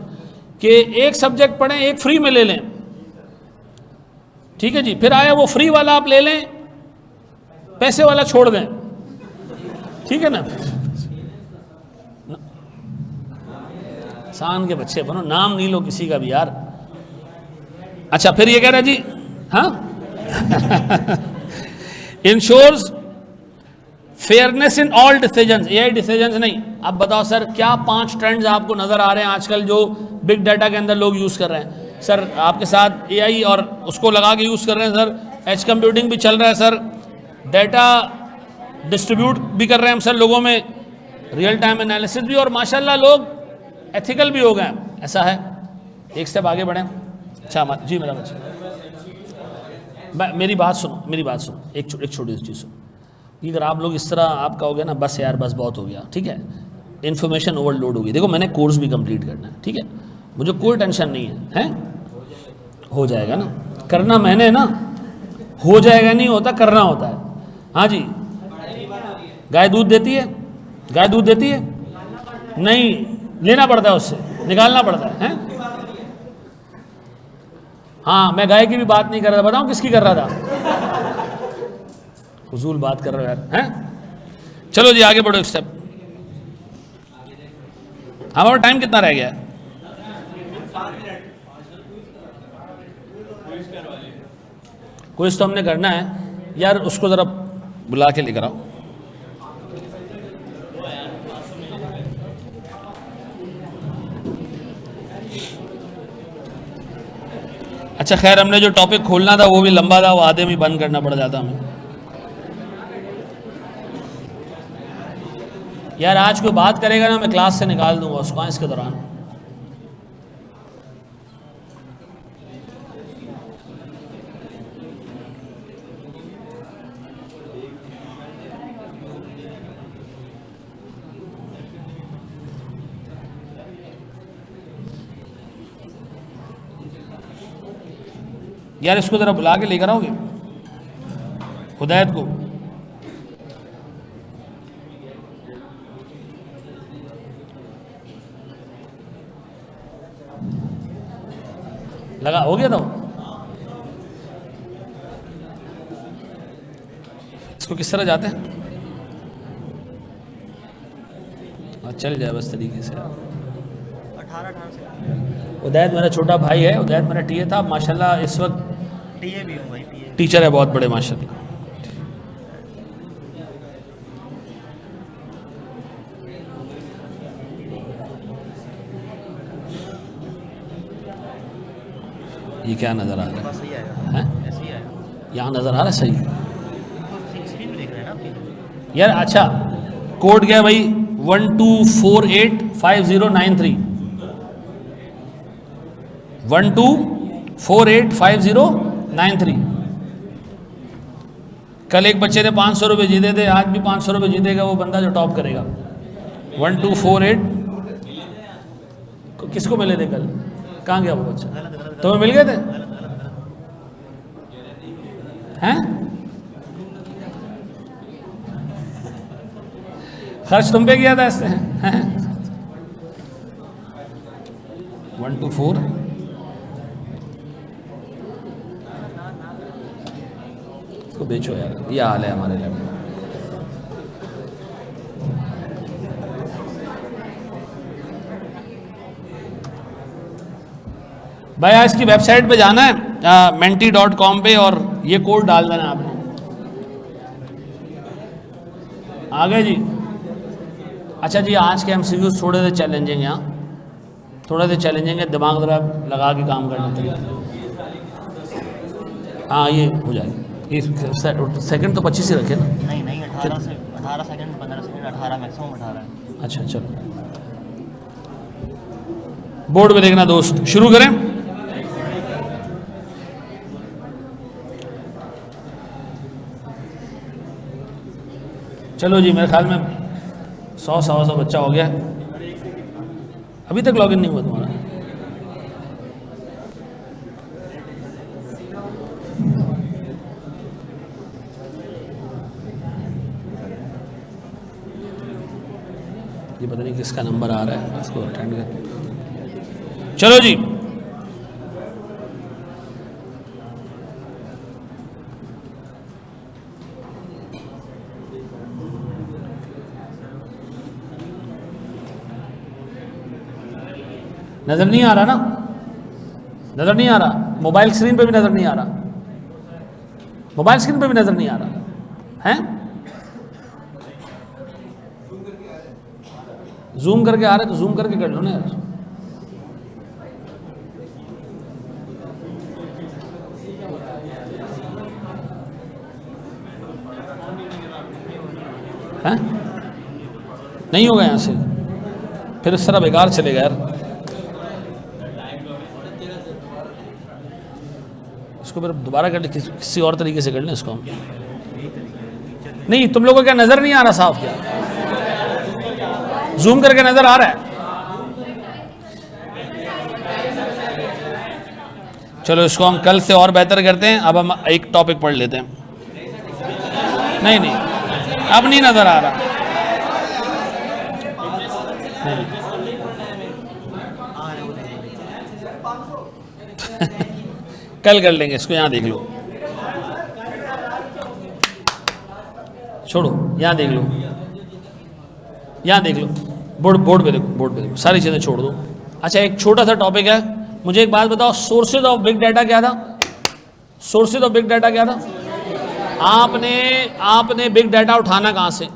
कि एक सब्जेक्ट पढ़ें, एक फ्री में ले लें, ठीक है जी। फिर आया वो फ्री वाला आप ले लें, पैसे वाला छोड़ दें, ठीक है ना। इंसान के बच्चे बनो, नाम नहीं लो किसी का भी यार। अच्छा, फिर ये कह रहा है जी, हाँ ensures fairness in all decisions, ये डिसीजंस नहीं। अब बताओ सर, क्या 5 ट्रेंड्स आपको नजर आ रहे हैं आजकल जो बिग डाटा के अंदर लोग यूज कर रहे हैं? सर आपके साथ एआई और उसको लगा के यूज कर रहे हैं सर, एज कंप्यूटिंग भी चल रहा है सर, डाटा डिस्ट्रीब्यूट भी कर रहे हैं हम सर लोगों में, रियल टाइम एनालिसिस भी, और माशाल्लाह लोग एथिकल भी हो गए। ऐसा है। एक स्टेप आगे बढ़ें। अच्छा जी मेरा बच्चा, मेरी बात सुनो, एक छोटी सी चीज़ सुनो। अगर आप लोग इस तरह आप कहोगे ना बस यार बस बहुत हो गया, ठीक है, इन्फॉर्मेशन ओवरलोड होगी। देखो मैंने कोर्स भी कंप्लीट करना है, ठीक है, मुझे कोई टेंशन नहीं है, हैं हो जाएगा ना, करना मैंने ना, हो जाएगा नहीं होता, करना होता है। हाँ जी, गाय दूध देती है? गाय दूध देती है? नहीं, लेना पड़ता है, उससे निकालना पड़ता है, हैं? हाँ, मैं गाय की भी बात नहीं कर रहा था, बताऊं किसकी कर रहा था? फजूल बात कर रहे हो यार, हैं? चलो जी आगे बढ़ो एक स्टेप। हमारा टाइम कितना रह गया है? क्विज तो हमने करना है यार, उसको जरा बुला के लेकर आओ। अच्छा खैर, हमने जो टॉपिक खोलना था वो भी लंबा था, वो आधे में बंद करना पड़ जाता हमें। यार आज कोई बात करेगा ना, मैं क्लास से निकाल दूंगा उसको इसके दौरान। यार इसको ज़रा बुला के लेकर आओगे हुदैत को। लगा हो गया था वो? इसको किस तरह जाते हैं? चल जाए बस तरीके से। 18 से उदैत मेरा छोटा भाई है, उदैत मेरा टीए था, माशाल्लाह इस वक्त टीए भी हूँ भाई, टीए। टीचर है बहुत बड़े माशाल्लाह। ये क्या नज़र आ रहा बस सही आएगा, है? ऐसे ही आएगा। यहाँ नज़र आ रहा है सही? स्क्रीन में देख रहे हैं ना आपकी। यार अच्छा, कोड क्या है भाई? 12485093 12485093। कल एक बच्चे ने 500 रुपये जीते थे, आज भी 500 रुपये जीतेगा वो बंदा जो टॉप करेगा। 1248 किसको मिले थे कल? कहाँ गया वो बच्चा? तुम्हें मिल गए थे? हैं? खर्च तुम पे किया था इससे? 124 इसको बेचो यार, ये हाल है हमारे लैपटॉप। भाई आज इसकी वेबसाइट पे जाना है menti.com पे और ये कोड डाल देना आपने। आ गए जी? अच्छा जी, आज के एमसीक्यूज़ थोड़े से चैलेंजिंग हैं, यहाँ थोड़े से चैलेंजिंग है, दिमाग ज़रा लगा के काम करना चाहिए। हाँ ये हो जाएगा। इस सेकंड तो 25 ही रखे ना? नहीं नहीं, 18 सेकंड, 15 सेकंड, 18 मैक्सिमम 18 है। अच्छा चलो, बोर्ड पे देखना दोस्त। शुरू करें? चलो जी, मेरे ख्याल में 100-125 बच्चा हो गया। अभी तक लॉगिन नहीं हुआ तुम्हारा? ये पता नहीं किसका नंबर आ रहा है, इसको अटेंड कर। चलो जी, नजर नहीं आ रहा ना? नजर नहीं आ रहा? मोबाइल स्क्रीन पे भी नजर नहीं आ रहा? मोबाइल स्क्रीन पे भी नजर नहीं आ रहा है? जूम करके आ रहा है तो जूम करके कर लो ना यार। हैं? नहीं होगा यहाँ से, फिर इस तरह बेकार चलेगा यार। इसको फिर दोबारा कर ले, किसी और तरीके से कर लें इसको हम। नहीं, तुम लोगों को क्या नजर नहीं आ रहा साफ? क्या जूम करके नजर आ रहा है? चलो इसको हम कल से और बेहतर करते हैं। अब हम एक टॉपिक पढ़ लेते हैं। नहीं नहीं, अब नहीं नजर आ रहा। नहीं। कल कर लेंगे इसको, यहाँ देख लो। छोड़ो, यहाँ देख लो, यहाँ देख लो, बोर्ड पे देखो, बोर्ड पे देखो, सारी चीज़ें छोड़ दो। अच्छा, एक छोटा सा टॉपिक है, मुझे एक बात बताओ, सोर्सेज ऑफ बिग डाटा क्या था? सोर्सेज ऑफ बिग डाटा क्या था? आपने बिग डाटा उठाना कहाँ से?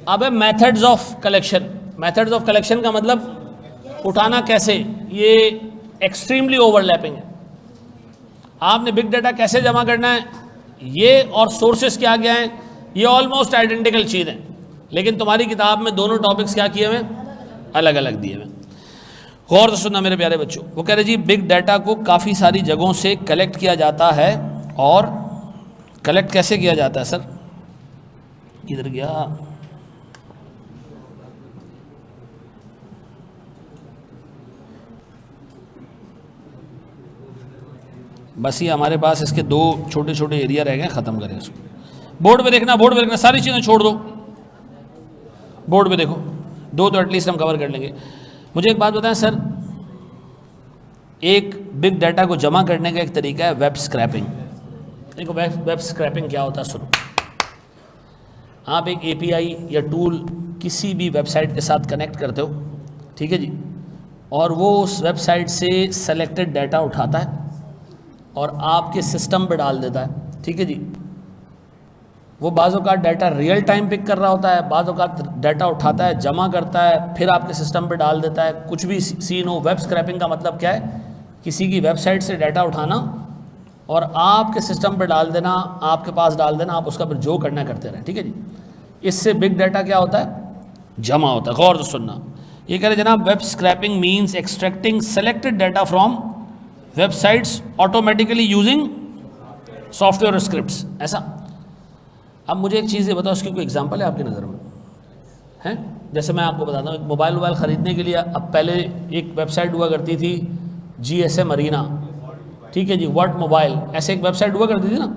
अब है methods of collection. Methods of collection का मतलब उठाना कैसे, ये एक्सट्रीमली ओवरलैपिंग है। आपने बिग डाटा कैसे जमा करना है, ये और सोर्सेज क्या क्या हैं, ये ऑलमोस्ट आइडेंटिकल चीज़ है, लेकिन तुम्हारी किताब में दोनों टॉपिक्स क्या किए हुए, अलग अलग दिए हुए। गौर से सुनना मेरे प्यारे बच्चों। वो कह रहे जी, बिग डाटा को काफ़ी सारी जगहों से कलेक्ट किया जाता है। और कलेक्ट कैसे किया जाता है सर? किधर गया? बस ये हमारे पास इसके 2 छोटे छोटे एरिया रह गए, ख़त्म करें इसको। बोर्ड पे देखना, बोर्ड पे देखना, सारी चीज़ें छोड़ दो, बोर्ड पे देखो। 2 तो एटलीस्ट हम कवर कर लेंगे। मुझे एक बात बताएं सर, एक बिग डाटा को जमा करने का एक तरीका है वेब स्क्रैपिंग। देखो वेब स्क्रैपिंग क्या होता है, सुनो। आप एक एपीआई या टूल किसी भी वेबसाइट के साथ कनेक्ट करते हो, ठीक है जी, और वो उस वेबसाइट से सेलेक्टेड डाटा उठाता है और आपके सिस्टम पे डाल देता है, ठीक है जी। वो बाज़ औक़ात डाटा रियल टाइम पिक कर रहा होता है, बाज़ औक़ात डाटा उठाता है, जमा करता है, फिर आपके सिस्टम पे डाल देता है, कुछ भी सीन हो। वेब स्क्रैपिंग का मतलब क्या है, किसी की वेबसाइट से डाटा उठाना और आपके सिस्टम पे डाल देना, आपके पास डाल देना, आप उसका फिर जो करना करते रहें, ठीक है जी। इससे बिग डाटा क्या होता है, जमा होता है। गौर से सुनना, ये कह रहे जनाब, web scrapping means extracting selected data from websites automatically using software scripts, ऐसा। अब मुझे एक चीज़ ये बताओ, उसकी कोई एग्जांपल है आपकी नज़र में है? जैसे मैं आपको बताता हूँ, एक मोबाइल ख़रीदने के लिए अब पहले एक वेबसाइट हुआ करती थी GSM अरीना, ठीक है जी, वर्ल्ड मोबाइल, ऐसे एक वेबसाइट हुआ करती थी ना।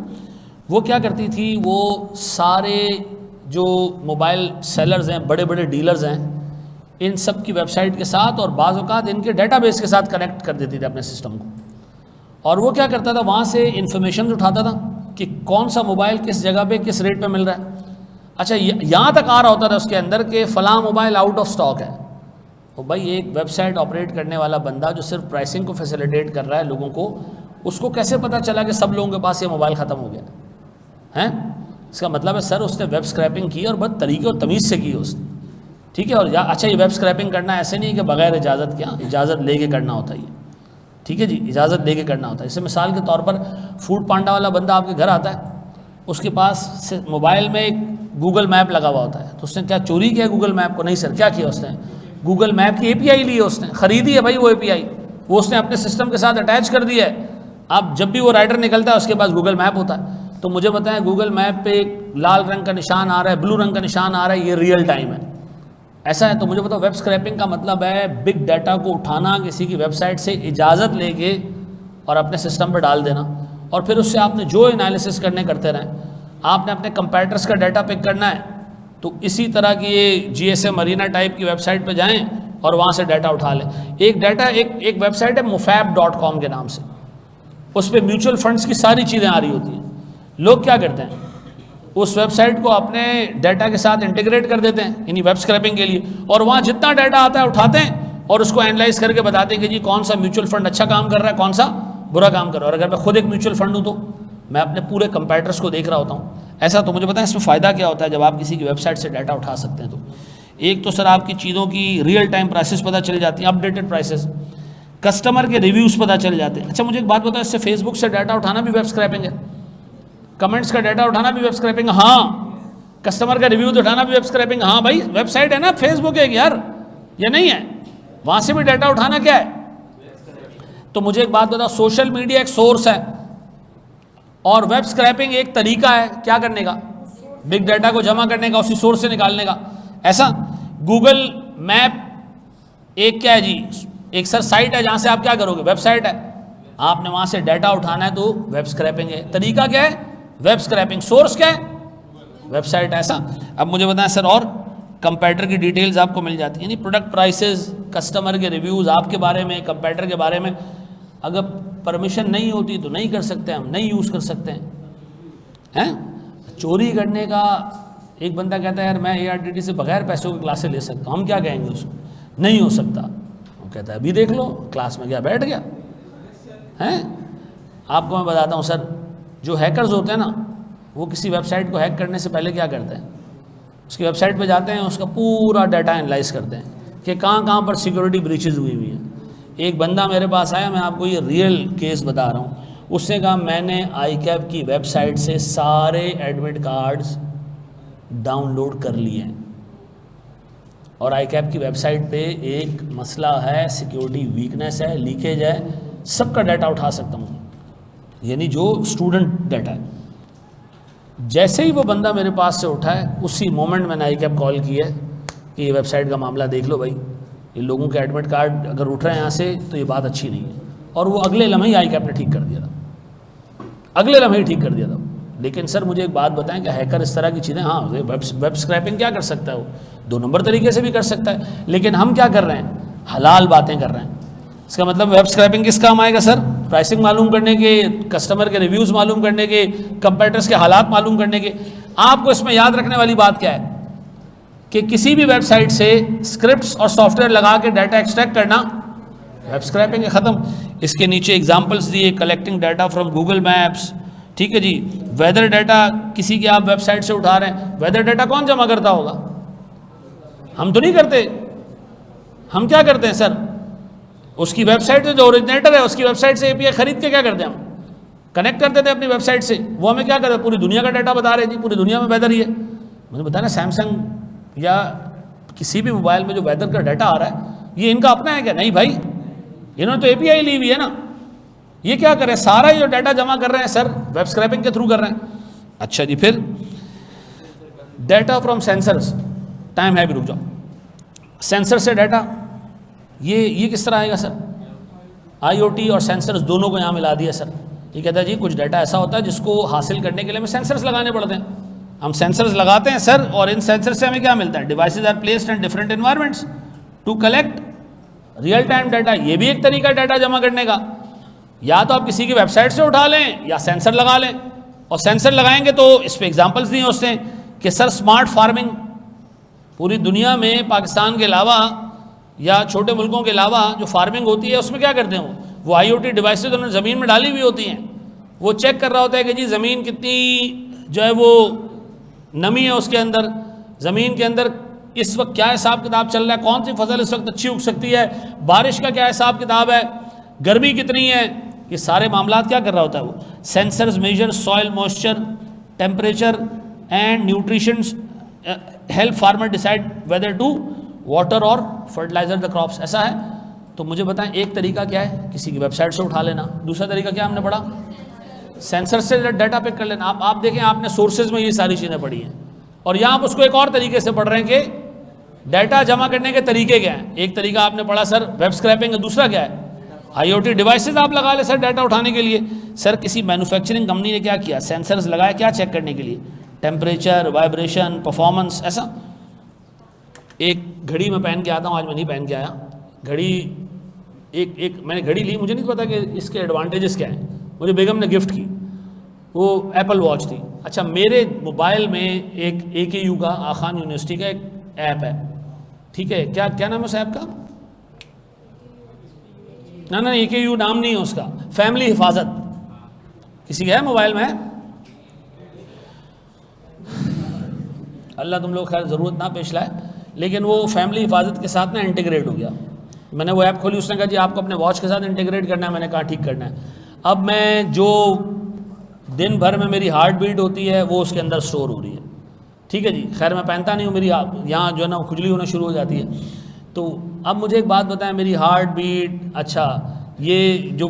वो क्या करती थी, वो सारे जो मोबाइल सेलर्स हैं, बड़े बड़े डीलर्स हैं, इन सब की वेबसाइट के साथ और बाज़ औक़ात इनके डेटाबेस के साथ कनेक्ट कर देती थी अपने सिस्टम को। और वो क्या करता था, वहाँ से इंफॉर्मेशन उठाता था कि कौन सा मोबाइल किस जगह पे किस रेट पे मिल रहा है। अच्छा, यहाँ तक आ रहा होता था उसके अंदर कि फ़लाँ मोबाइल आउट ऑफ स्टॉक है। तो भाई एक वेबसाइट ऑपरेट करने वाला बंदा जो सिर्फ प्राइसिंग को फैसिलिटेट कर रहा है लोगों को, उसको कैसे पता चला कि सब लोगों के पास ये मोबाइल ख़त्म हो गया है? इसका मतलब है सर उसने वेब स्क्रैपिंग की और बहुत तरीके और तमीज़ से की उसने, ठीक है। और अच्छा, ये वेब स्क्रैपिंग करना ऐसे नहीं है कि बगैर इजाज़त क्या, इजाज़त लेके करना होता है ये, ठीक है जी, इजाज़त लेके करना होता है। इससे मिसाल के तौर पर फूड पांडा वाला बंदा आपके घर आता है, उसके पास मोबाइल में एक गूगल मैप लगा हुआ होता है, तो उसने क्या चोरी किया गूगल मैप को? नहीं सर, क्या किया उसने, गूगल मैप की API ली है, उसने ख़रीदी है भाई वो API, वो उसने अपने सिस्टम के साथ अटैच कर दिया है। अब जब भी वो राइडर निकलता है उसके पास गूगल मैप होता है। तो मुझे बताएं, गूगल मैप पे एक लाल रंग का निशान आ रहा है, ब्लू रंग का निशान आ रहा है, ये रियल टाइम है, ऐसा है। तो मुझे बताओ, वेब स्क्रैपिंग का मतलब है बिग डाटा को उठाना, किसी की वेबसाइट से इजाज़त लेके और अपने सिस्टम पर डाल देना, और फिर उससे आपने जो एनालिसिस करने करते रहें। आपने अपने कंपैरेटर्स का डाटा पिक करना है, तो इसी तरह की ये GSM अरीना टाइप की वेबसाइट पे जाएं और वहाँ से डाटा उठा लें। एक वेबसाइट है mufab.com के नाम से, उस पर म्यूचुअल फंड्स की सारी चीज़ें आ रही होती हैं। लोग क्या करते हैं, उस वेबसाइट को अपने डाटा के साथ इंटीग्रेट कर देते हैं यानी वेब स्क्रैपिंग के लिए, और वहाँ जितना डाटा आता है उठाते हैं और उसको एनालाइज करके बताते हैं कि जी कौन सा म्यूचुअल फंड अच्छा काम कर रहा है, कौन सा बुरा काम कर रहा है। और अगर मैं खुद एक म्यूचुअल फंड हूँ तो मैं अपने पूरे कंपैरेटर्स को देख रहा होता हूँ। ऐसा तो मुझे पता है इसमें फ़ायदा क्या होता है जब आप किसी की वेबसाइट से डाटा उठा सकते हैं। तो एक तो सर आपकी चीज़ों की रियल टाइम प्राइसेस पता चल जाती हैं, अपडेटेड प्राइसेस, कस्टमर के रिव्यूज़ पता चल जाते हैं। अच्छा मुझे एक बात बताओ, इससे फेसबुक से डाटा उठाना भी वेब स्क्रैपिंग है, कमेंट्स का डाटा उठाना भी वेब स्क्रैपिंग, हाँ, कस्टमर का रिव्यू उठाना भी वेब स्क्रैपिंग, हाँ भाई वेबसाइट है ना, फेसबुक है यार, ये नहीं है, वहाँ से भी डाटा उठाना क्या है। तो मुझे एक बात बताओ, सोशल मीडिया एक सोर्स है और वेब स्क्रैपिंग एक तरीका है क्या करने का, बिग डाटा को जमा करने का, उसी सोर्स से निकालने का। ऐसा गूगल मैप एक क्या है जी, एक सर साइट है जहाँ से आप क्या करोगे, वेबसाइट है, आपने वहाँ से डाटा उठाना है तो वेब स्क्रैपिंग है। तरीका क्या है, वेब स्क्रैपिंग, सोर्स क्या है, वेबसाइट। ऐसा अब मुझे बताएं सर, और कंपैरेटर की डिटेल्स आपको मिल जाती है, यानी प्रोडक्ट प्राइसेस, कस्टमर के रिव्यूज़ आपके बारे में, कंपैरेटर के बारे में। अगर परमिशन नहीं होती तो नहीं कर सकते, हम नहीं यूज़ कर सकते हैं। चोरी करने का एक बंदा कहता है यार मैं ARTT से बगैर पैसों की क्लासें ले सकता हूँ, हम क्या कहेंगे उसको, नहीं हो सकता। वो कहता है अभी देख लो, क्लास में गया बैठ गया। हैं आपको मैं बताता हूँ सर, जो हैकर्स होते हैं ना, वो किसी वेबसाइट को हैक करने से पहले क्या करते हैं, उसकी वेबसाइट पे जाते हैं, उसका पूरा डाटा एनालाइज करते हैं कि कहाँ पर सिक्योरिटी ब्रीचेज हुई हुई हैं। एक बंदा मेरे पास आया, मैं आपको ये रियल केस बता रहा हूँ, उसने कहा मैंने ICAP की वेबसाइट से सारे एडमिट कार्ड्स डाउनलोड कर लिए हैं, और ICAP की वेबसाइट पे एक मसला है, सिक्योरिटी वीकनेस है, लीकेज है, सबका डाटा उठा सकता हूँ, यानी जो स्टूडेंट डाटा है। जैसे ही वो बंदा मेरे पास से उठा है, उसी मोमेंट मैंने ICAP कॉल की है कि ये वेबसाइट का मामला देख लो भाई, ये लोगों के एडमिट कार्ड अगर उठ रहे हैं यहाँ से तो ये बात अच्छी नहीं है। और वो अगले लम्हे ही ICAP ने ठीक कर दिया था। अगले लम्हे ही ठीक कर दिया था। लेकिन सर मुझे एक बात बताएं कि हैकर इस तरह की चीज़ें, हाँ वेब स्क्रैपिंग क्या कर सकता है, वो 2 नंबर तरीके से भी कर सकता है, लेकिन हम क्या कर रहे हैं, हलाल बातें कर रहे हैं। इसका मतलब वेब स्क्रैपिंग किस काम आएगा सर, प्राइसिंग मालूम करने के, कस्टमर के रिव्यूज़ मालूम करने के, कंपेटिटर्स के हालात मालूम करने के। आपको इसमें याद रखने वाली बात क्या है कि किसी भी वेबसाइट से स्क्रिप्ट्स और सॉफ्टवेयर लगा के डाटा एक्सट्रैक्ट करना वेब स्क्रैपिंग है, ख़त्म। इसके नीचे एग्जांपल्स दिए, collecting data from Google maps, ठीक है जी। वेदर डाटा किसी की आप वेबसाइट से उठा रहे हैं, वेदर डाटा कौन जमा करता होगा, हम तो नहीं करते। हम क्या करते हैं सर, उसकी वेबसाइट से जो ओरिजिनेटर है उसकी वेबसाइट से एपीआई खरीद के क्या करते हैं, हम कनेक्ट कर देते हैं अपनी वेबसाइट से, वो हमें क्या करते, पूरी दुनिया का डाटा बता रहे जी, पूरी दुनिया में वेदर ही है। मुझे बताना सैमसंग या किसी भी मोबाइल में जो वेदर का डाटा आ रहा है ये इनका अपना है क्या, नहीं भाई, इन्होंने तो एपीआई ली हुई है ना। ये क्या कर रहे हैं, सारा ये जो डाटा जमा कर रहे हैं सर वेब स्क्रैपिंग के थ्रू कर रहे हैं। अच्छा जी, फिर डाटा फ्रॉम सेंसर्स, टाइम है भी, रुक जाओ। सेंसर से डाटा ये किस तरह आएगा सर, आईओटी और सेंसर्स दोनों को यहाँ मिला दिया सर। ये कहता है जी कुछ डाटा ऐसा होता है जिसको हासिल करने के लिए हमें सेंसर्स लगाने पड़ते हैं, हम सेंसर्स लगाते हैं सर, और इन सेंसर्स से हमें क्या मिलता है, devices are placed in different environments to collect real time data. ये भी एक तरीका डाटा जमा करने का, या तो आप किसी की वेबसाइट से उठा लें या सेंसर लगा लें। और सेंसर लगाएंगे तो इस पर एग्जाम्पल्स दिए उसने कि सर स्मार्ट फार्मिंग, पूरी दुनिया में पाकिस्तान के अलावा या छोटे मुल्कों के अलावा जो फार्मिंग होती है उसमें क्या करते हैं, वो आईओटी डिवाइसेज उन्होंने ज़मीन में डाली हुई होती हैं, वो चेक कर रहा होता है कि जी ज़मीन कितनी जो है वो नमी है उसके अंदर, ज़मीन के अंदर इस वक्त क्या हिसाब किताब चल रहा है, कौन सी फसल इस वक्त अच्छी उग सकती है, बारिश का क्या हिसाब किताब है, गर्मी कितनी है, ये सारे मामलात क्या कर रहा होता है वो। Sensors measure soil moisture, temperature and nutritions, help farmer decide whether to water और फर्टिलाइजर द क्रॉप्स। ऐसा है तो मुझे बताएं, एक तरीका क्या है, किसी की वेबसाइट से उठा लेना, दूसरा तरीका क्या हमने पढ़ा, सेंसर से डाटा पिक कर लेना। आप देखें, आपने सोर्सेज में ये सारी चीज़ें पढ़ी हैं, और यहाँ आप उसको एक और तरीके से पढ़ रहे हैं कि डाटा जमा करने के तरीके क्या हैं। एक तरीका आपने पढ़ा सर वेब स्क्रैपिंग, दूसरा क्या है, आईओटी डिवाइसेस आप लगा ले सर डाटा उठाने के लिए। सर किसी मैन्युफैक्चरिंग कंपनी ने क्या किया, सेंसर्स लगाया, क्या चेक करने के लिए, टेम्परेचर, वाइब्रेशन, परफॉर्मेंस। ऐसा एक घड़ी मैं पहन के आता हूँ, आज मैं नहीं पहन के आया घड़ी, एक मैंने घड़ी ली, मुझे नहीं पता कि इसके एडवांटेजेस क्या हैं, मुझे बेगम ने गिफ्ट की, वो एप्पल वॉच थी। अच्छा, मेरे मोबाइल में एक AKU का, आखान यूनिवर्सिटी का एक ऐप है, ठीक है, क्या नाम है उस ऐप का, ना AKU नाम नहीं है उसका, फैमिली हिफाजत, किसी का है मोबाइल में, अल्लाह तुम लोग खैर ज़रूरत ना पेश लाए, लेकिन वो फैमिली हिफाजत के साथ ना इंटीग्रेट हो गया। मैंने वो ऐप खोली, उसने कहा जी आपको अपने वॉच के साथ इंटीग्रेट करना है, मैंने कहा ठीक करना है। अब मैं जो दिन भर में मेरी हार्ट बीट होती है वो उसके अंदर स्टोर हो रही है, ठीक है जी। खैर मैं पहनता नहीं हूँ, मेरी यहाँ जो है ना खुजली होना शुरू हो जाती है। तो अब मुझे एक बात बताएं, मेरी हार्ट बीट, अच्छा ये जो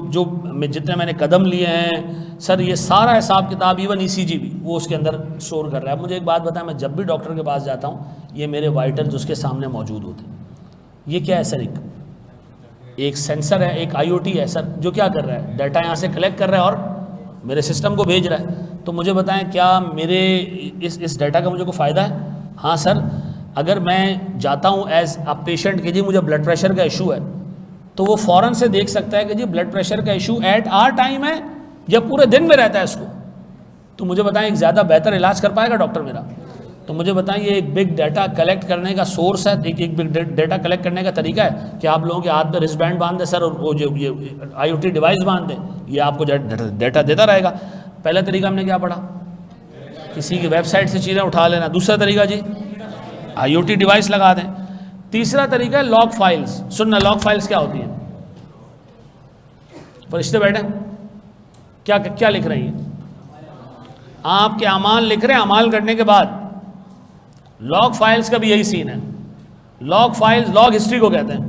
जितने मैंने कदम लिए हैं सर, ये सारा हिसाब किताब, इवन ECG भी वो उसके अंदर स्टोर कर रहा है। मुझे एक बात बताएं, मैं जब भी डॉक्टर के पास जाता हूँ ये मेरे वाइटल्स उसके सामने मौजूद होते हैं। ये क्या है सर, एक सेंसर है, एक IoT है सर, जो क्या कर रहा है, डाटा यहाँ से कलेक्ट कर रहा है और मेरे सिस्टम को भेज रहा है। तो मुझे बताएं, क्या मेरे इस डाटा का मुझे कोई फ़ायदा है? हाँ सर, अगर मैं जाता हूँ एज अ पेशेंट कि जी मुझे ब्लड प्रेशर का इशू है, तो वो फ़ौरन से देख सकता है कि जी ब्लड प्रेशर का इशू एट आर टाइम है या पूरे दिन में रहता है इसको। तो मुझे बताएं, एक ज़्यादा बेहतर इलाज कर पाएगा डॉक्टर मेरा? तो मुझे बताएं, ये एक बिग डाटा कलेक्ट करने का सोर्स है, एक बिग डाटा कलेक्ट करने का तरीका है कि आप लोगों के हाथ में रिस्ट बैंड बांध दें सर, और वो जो ये IoT डिवाइस बांध दें, ये आपको डाटा देता रहेगा। पहला तरीका हमने क्या पढ़ा, किसी की वेबसाइट से चीज़ें उठा लेना। दूसरा तरीका जी IoT डिवाइस लगा दें। तीसरा तरीका है लॉग फाइल्स। सुनना, लॉग फाइल्स क्या होती हैं? फरिश्ते बैठे क्या लिख रही हैं? आपके अमाल लिख रहे हैं, अमाल करने के बाद लॉग फाइल्स का भी यही सीन है। लॉग फाइल्स, लॉग हिस्ट्री को कहते हैं।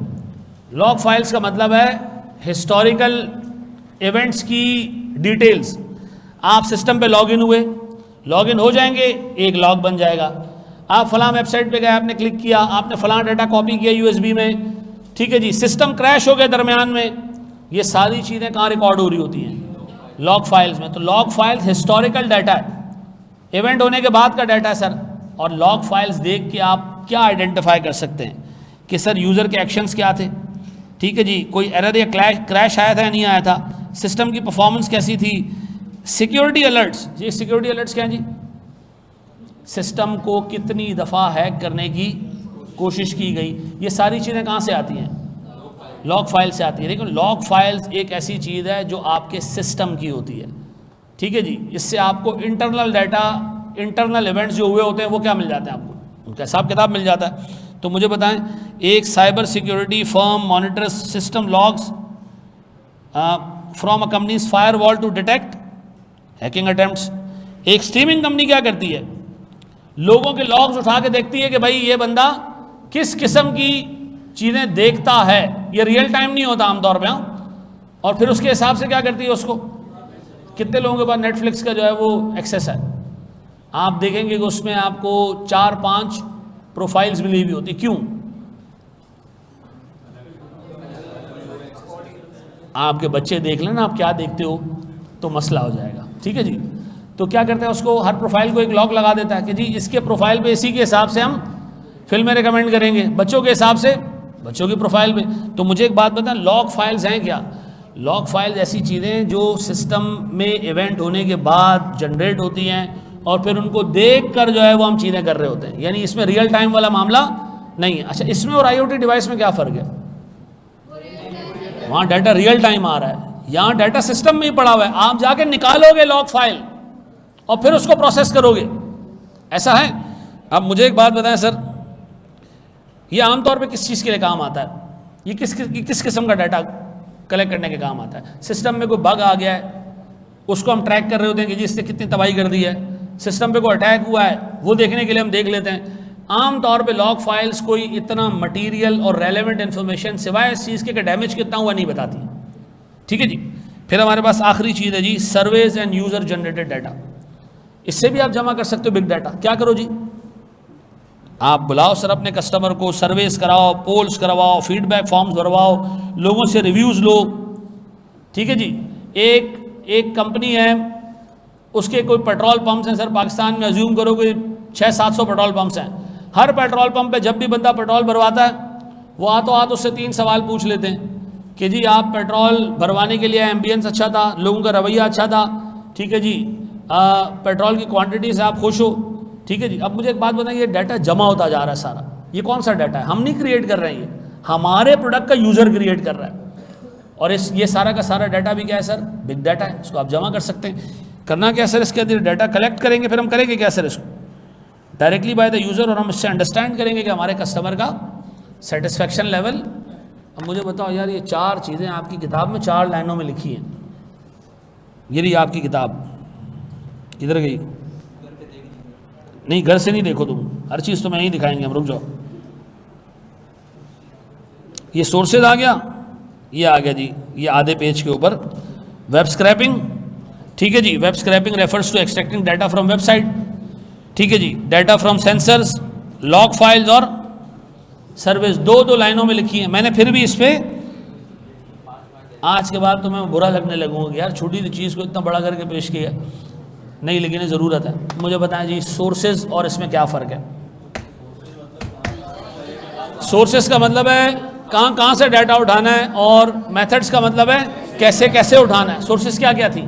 लॉग फाइल्स का मतलब है हिस्टोरिकल इवेंट्स की डिटेल्स। आप सिस्टम पे लॉगिन हुए, लॉगिन हो जाएंगे, एक लॉग बन जाएगा। आप फलां वेबसाइट पे गए, आपने क्लिक किया, आपने फलां डाटा कॉपी किया USB में, ठीक है जी, सिस्टम क्रैश हो गया दरमियान में, ये सारी चीज़ें कहाँ रिकॉर्ड हो रही होती हैं? लॉग फाइल्स में। तो लॉग फाइल्स हिस्टोरिकल डाटा है, इवेंट होने के बाद का डाटा है सर। और लॉग फाइल्स देख के आप क्या आइडेंटिफाई कर सकते हैं कि सर यूज़र के एक्शंस क्या थे, ठीक है जी, कोई एरर या क्रैश आया था या नहीं आया था, सिस्टम की परफॉर्मेंस कैसी थी, सिक्योरिटी अलर्ट्स। जी सिक्योरिटी अलर्ट्स क्या हैं जी? सिस्टम को कितनी दफ़ा हैक करने की कोशिश की गई, ये सारी चीज़ें कहाँ से आती हैं? लॉग फाइल से आती है। लेकिन लॉग फाइल्स एक ऐसी चीज़ है जो आपके सिस्टम की होती है, ठीक है जी। इससे आपको इंटरनल डाटा, इंटरनल इवेंट्स जो हुए होते हैं वो क्या मिल जाते हैं आपको, उनका हिसाब किताब मिल जाता है। तो मुझे बताएं, एक cyber security firm monitors system logs from a company's firewall to detect hacking attempts. एक स्ट्रीमिंग कंपनी क्या करती है, लोगों के लॉग्स उठा के देखती है कि भाई ये बंदा किस किस्म की चीज़ें देखता है, ये रियल टाइम नहीं होता आमतौर पे, और फिर उसके हिसाब से क्या करती है, उसको कितने लोगों के पास नेटफ्लिक्स का जो है वो एक्सेस है, आप देखेंगे कि उसमें आपको 4-5 प्रोफाइल्स मिली हुई होती। क्यों? आपके बच्चे देख लेना आप क्या देखते हो तो मसला हो जाएगा, ठीक है जी। तो क्या करते हैं, उसको हर प्रोफाइल को एक लॉक लगा देता है कि जी इसके प्रोफाइल पे इसी के हिसाब से हम फिल्में रिकमेंड करेंगे, बच्चों के हिसाब से बच्चों की प्रोफाइल पे। तो मुझे एक बात बताएं, लॉग फाइल्स हैं क्या? लॉग फाइल्स ऐसी चीज़ें जो सिस्टम में इवेंट होने के बाद जनरेट होती हैं और फिर उनको देख कर जो है वो हम चीज़ें कर रहे होते हैं, यानी इसमें रियल टाइम वाला मामला नहीं है। अच्छा, इसमें और IoT डिवाइस में क्या फ़र्क है? वहाँ डाटा रियल टाइम आ रहा है, यहाँ डाटा सिस्टम में ही पड़ा हुआ है, आप जाके निकालोगे लॉग फाइल और फिर उसको प्रोसेस करोगे, ऐसा है। अब मुझे एक बात बताएं सर, ये आमतौर पे किस चीज़ के लिए काम आता है? ये किस किस्म का डाटा कलेक्ट करने के काम आता है? सिस्टम में कोई बग आ गया है, उसको हम ट्रैक कर रहे होते हैं कि जी इससे कितनी तबाही कर दी है, सिस्टम पे कोई अटैक हुआ है वो देखने के लिए हम देख लेते हैं। आमतौर पे लॉग फाइल्स कोई इतना मटीरियल और रेलेवेंट इन्फॉर्मेशन सिवाय इस चीज़ के कि डैमेज कितना हुआ नहीं बताती, ठीक है जी। फिर हमारे पास आखिरी चीज़ है जी, surveys and user generated data. इससे भी आप जमा कर सकते हो बिग डाटा। क्या करो जी, आप बुलाओ सर अपने कस्टमर को, सर्वेस कराओ, पोल्स करवाओ, फीडबैक फॉर्म्स भरवाओ, लोगों से रिव्यूज़ लो, ठीक है जी। एक कंपनी है, उसके कोई पेट्रोल पंप्स हैं सर पाकिस्तान में, अज्यूम करो कोई 600-700 पेट्रोल पंप्स हैं। हर पेट्रोल पंप पे जब भी बंदा पेट्रोल भरवाता है वो हाथों उससे 3 सवाल पूछ लेते हैं कि जी आप पेट्रोल भरवाने के लिए एम्बियंस अच्छा था, लोगों का रवैया अच्छा था, ठीक है जी, पेट्रोल की क्वांटिटी से आप खुश हो, ठीक है जी। अब मुझे एक बात बताइए, ये डाटा जमा होता जा रहा है सारा, ये कौन सा डाटा है? हम नहीं क्रिएट कर रहे हैं, ये हमारे प्रोडक्ट का यूज़र क्रिएट कर रहा है। और ये सारा का सारा डाटा भी क्या है सर? बिग डाटा है, इसको आप जमा कर सकते हैं। करना क्या सर, इसके अंदर डाटा कलेक्ट करेंगे, फिर हम करेंगे क्या सर, इसको डायरेक्टली बाय द यूज़र, और हम इससे अंडरस्टैंड करेंगे कि हमारे कस्टमर का सेटिस्फेक्शन लेवल। अब मुझे बताओ यार, ये 4 चीज़ें आपकी किताब में 4 लाइनों में लिखी हैं, ये रही आपकी किताब, किधर गई? नहीं, घर से नहीं देखो तुम, हर चीज़ तो मैं ही दिखाएंगे हम, रुक जाओ। ये सोर्सेज आ गया, ये आ गया जी, ये आधे पेज के ऊपर वेब स्क्रैपिंग, ठीक है जी। Web scraping refers to extracting data from website, ठीक है जी, data from sensors, log files और सर्विस। 2 लाइनों में लिखी है मैंने। फिर भी इस पे आज के बाद तो मैं बुरा लगने लगूंगा कि यार छोटी सी चीज़ को इतना बड़ा करके पेश किया, नहीं लेकिन ज़रूरत है। मुझे बताएं जी, सोर्सेज और इसमें क्या फ़र्क है? सोर्सेज का मतलब है कहाँ से डाटा उठाना है, और मेथड्स का मतलब है कैसे कैसे उठाना है। सोर्सेज क्या क्या थी?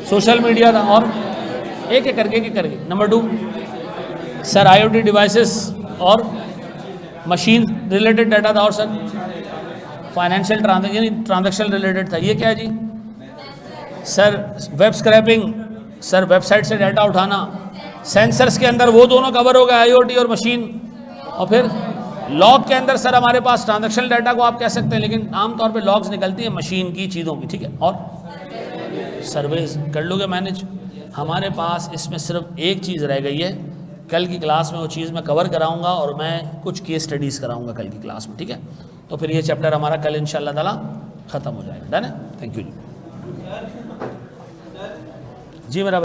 सोशल मीडिया था, और एक एक करके नंबर 2 सर IoT डिवाइसेस और मशीन रिलेटेड डाटा था, और सर फाइनेंशियल ट्रांजैक्शन रिलेटेड था। ये क्या है जी? Sir web scraping, sir website से डाटा उठाना, सेंसर्स के अंदर वो दोनों कवर हो गए, IoT और मशीन, और फिर लॉग के अंदर सर हमारे पास ट्रांजैक्शनल डाटा को आप कह सकते हैं, लेकिन आमतौर पे लॉग्स निकलती है मशीन की चीज़ों की, ठीक है। और सर्वेज कर लोगे मैनेज। हमारे पास इसमें सिर्फ एक चीज़ रह गई है, कल की क्लास में वो चीज़ मैं कवर कराऊंगा और मैं कुछ केस स्टडीज़ कराऊंगा कल की क्लास में, ठीक है। तो फिर ये चैप्टर हमारा कल इंशाअल्लाह ताला ख़त्म हो जाएगा, डन है। थैंक यू जी। जी मेरा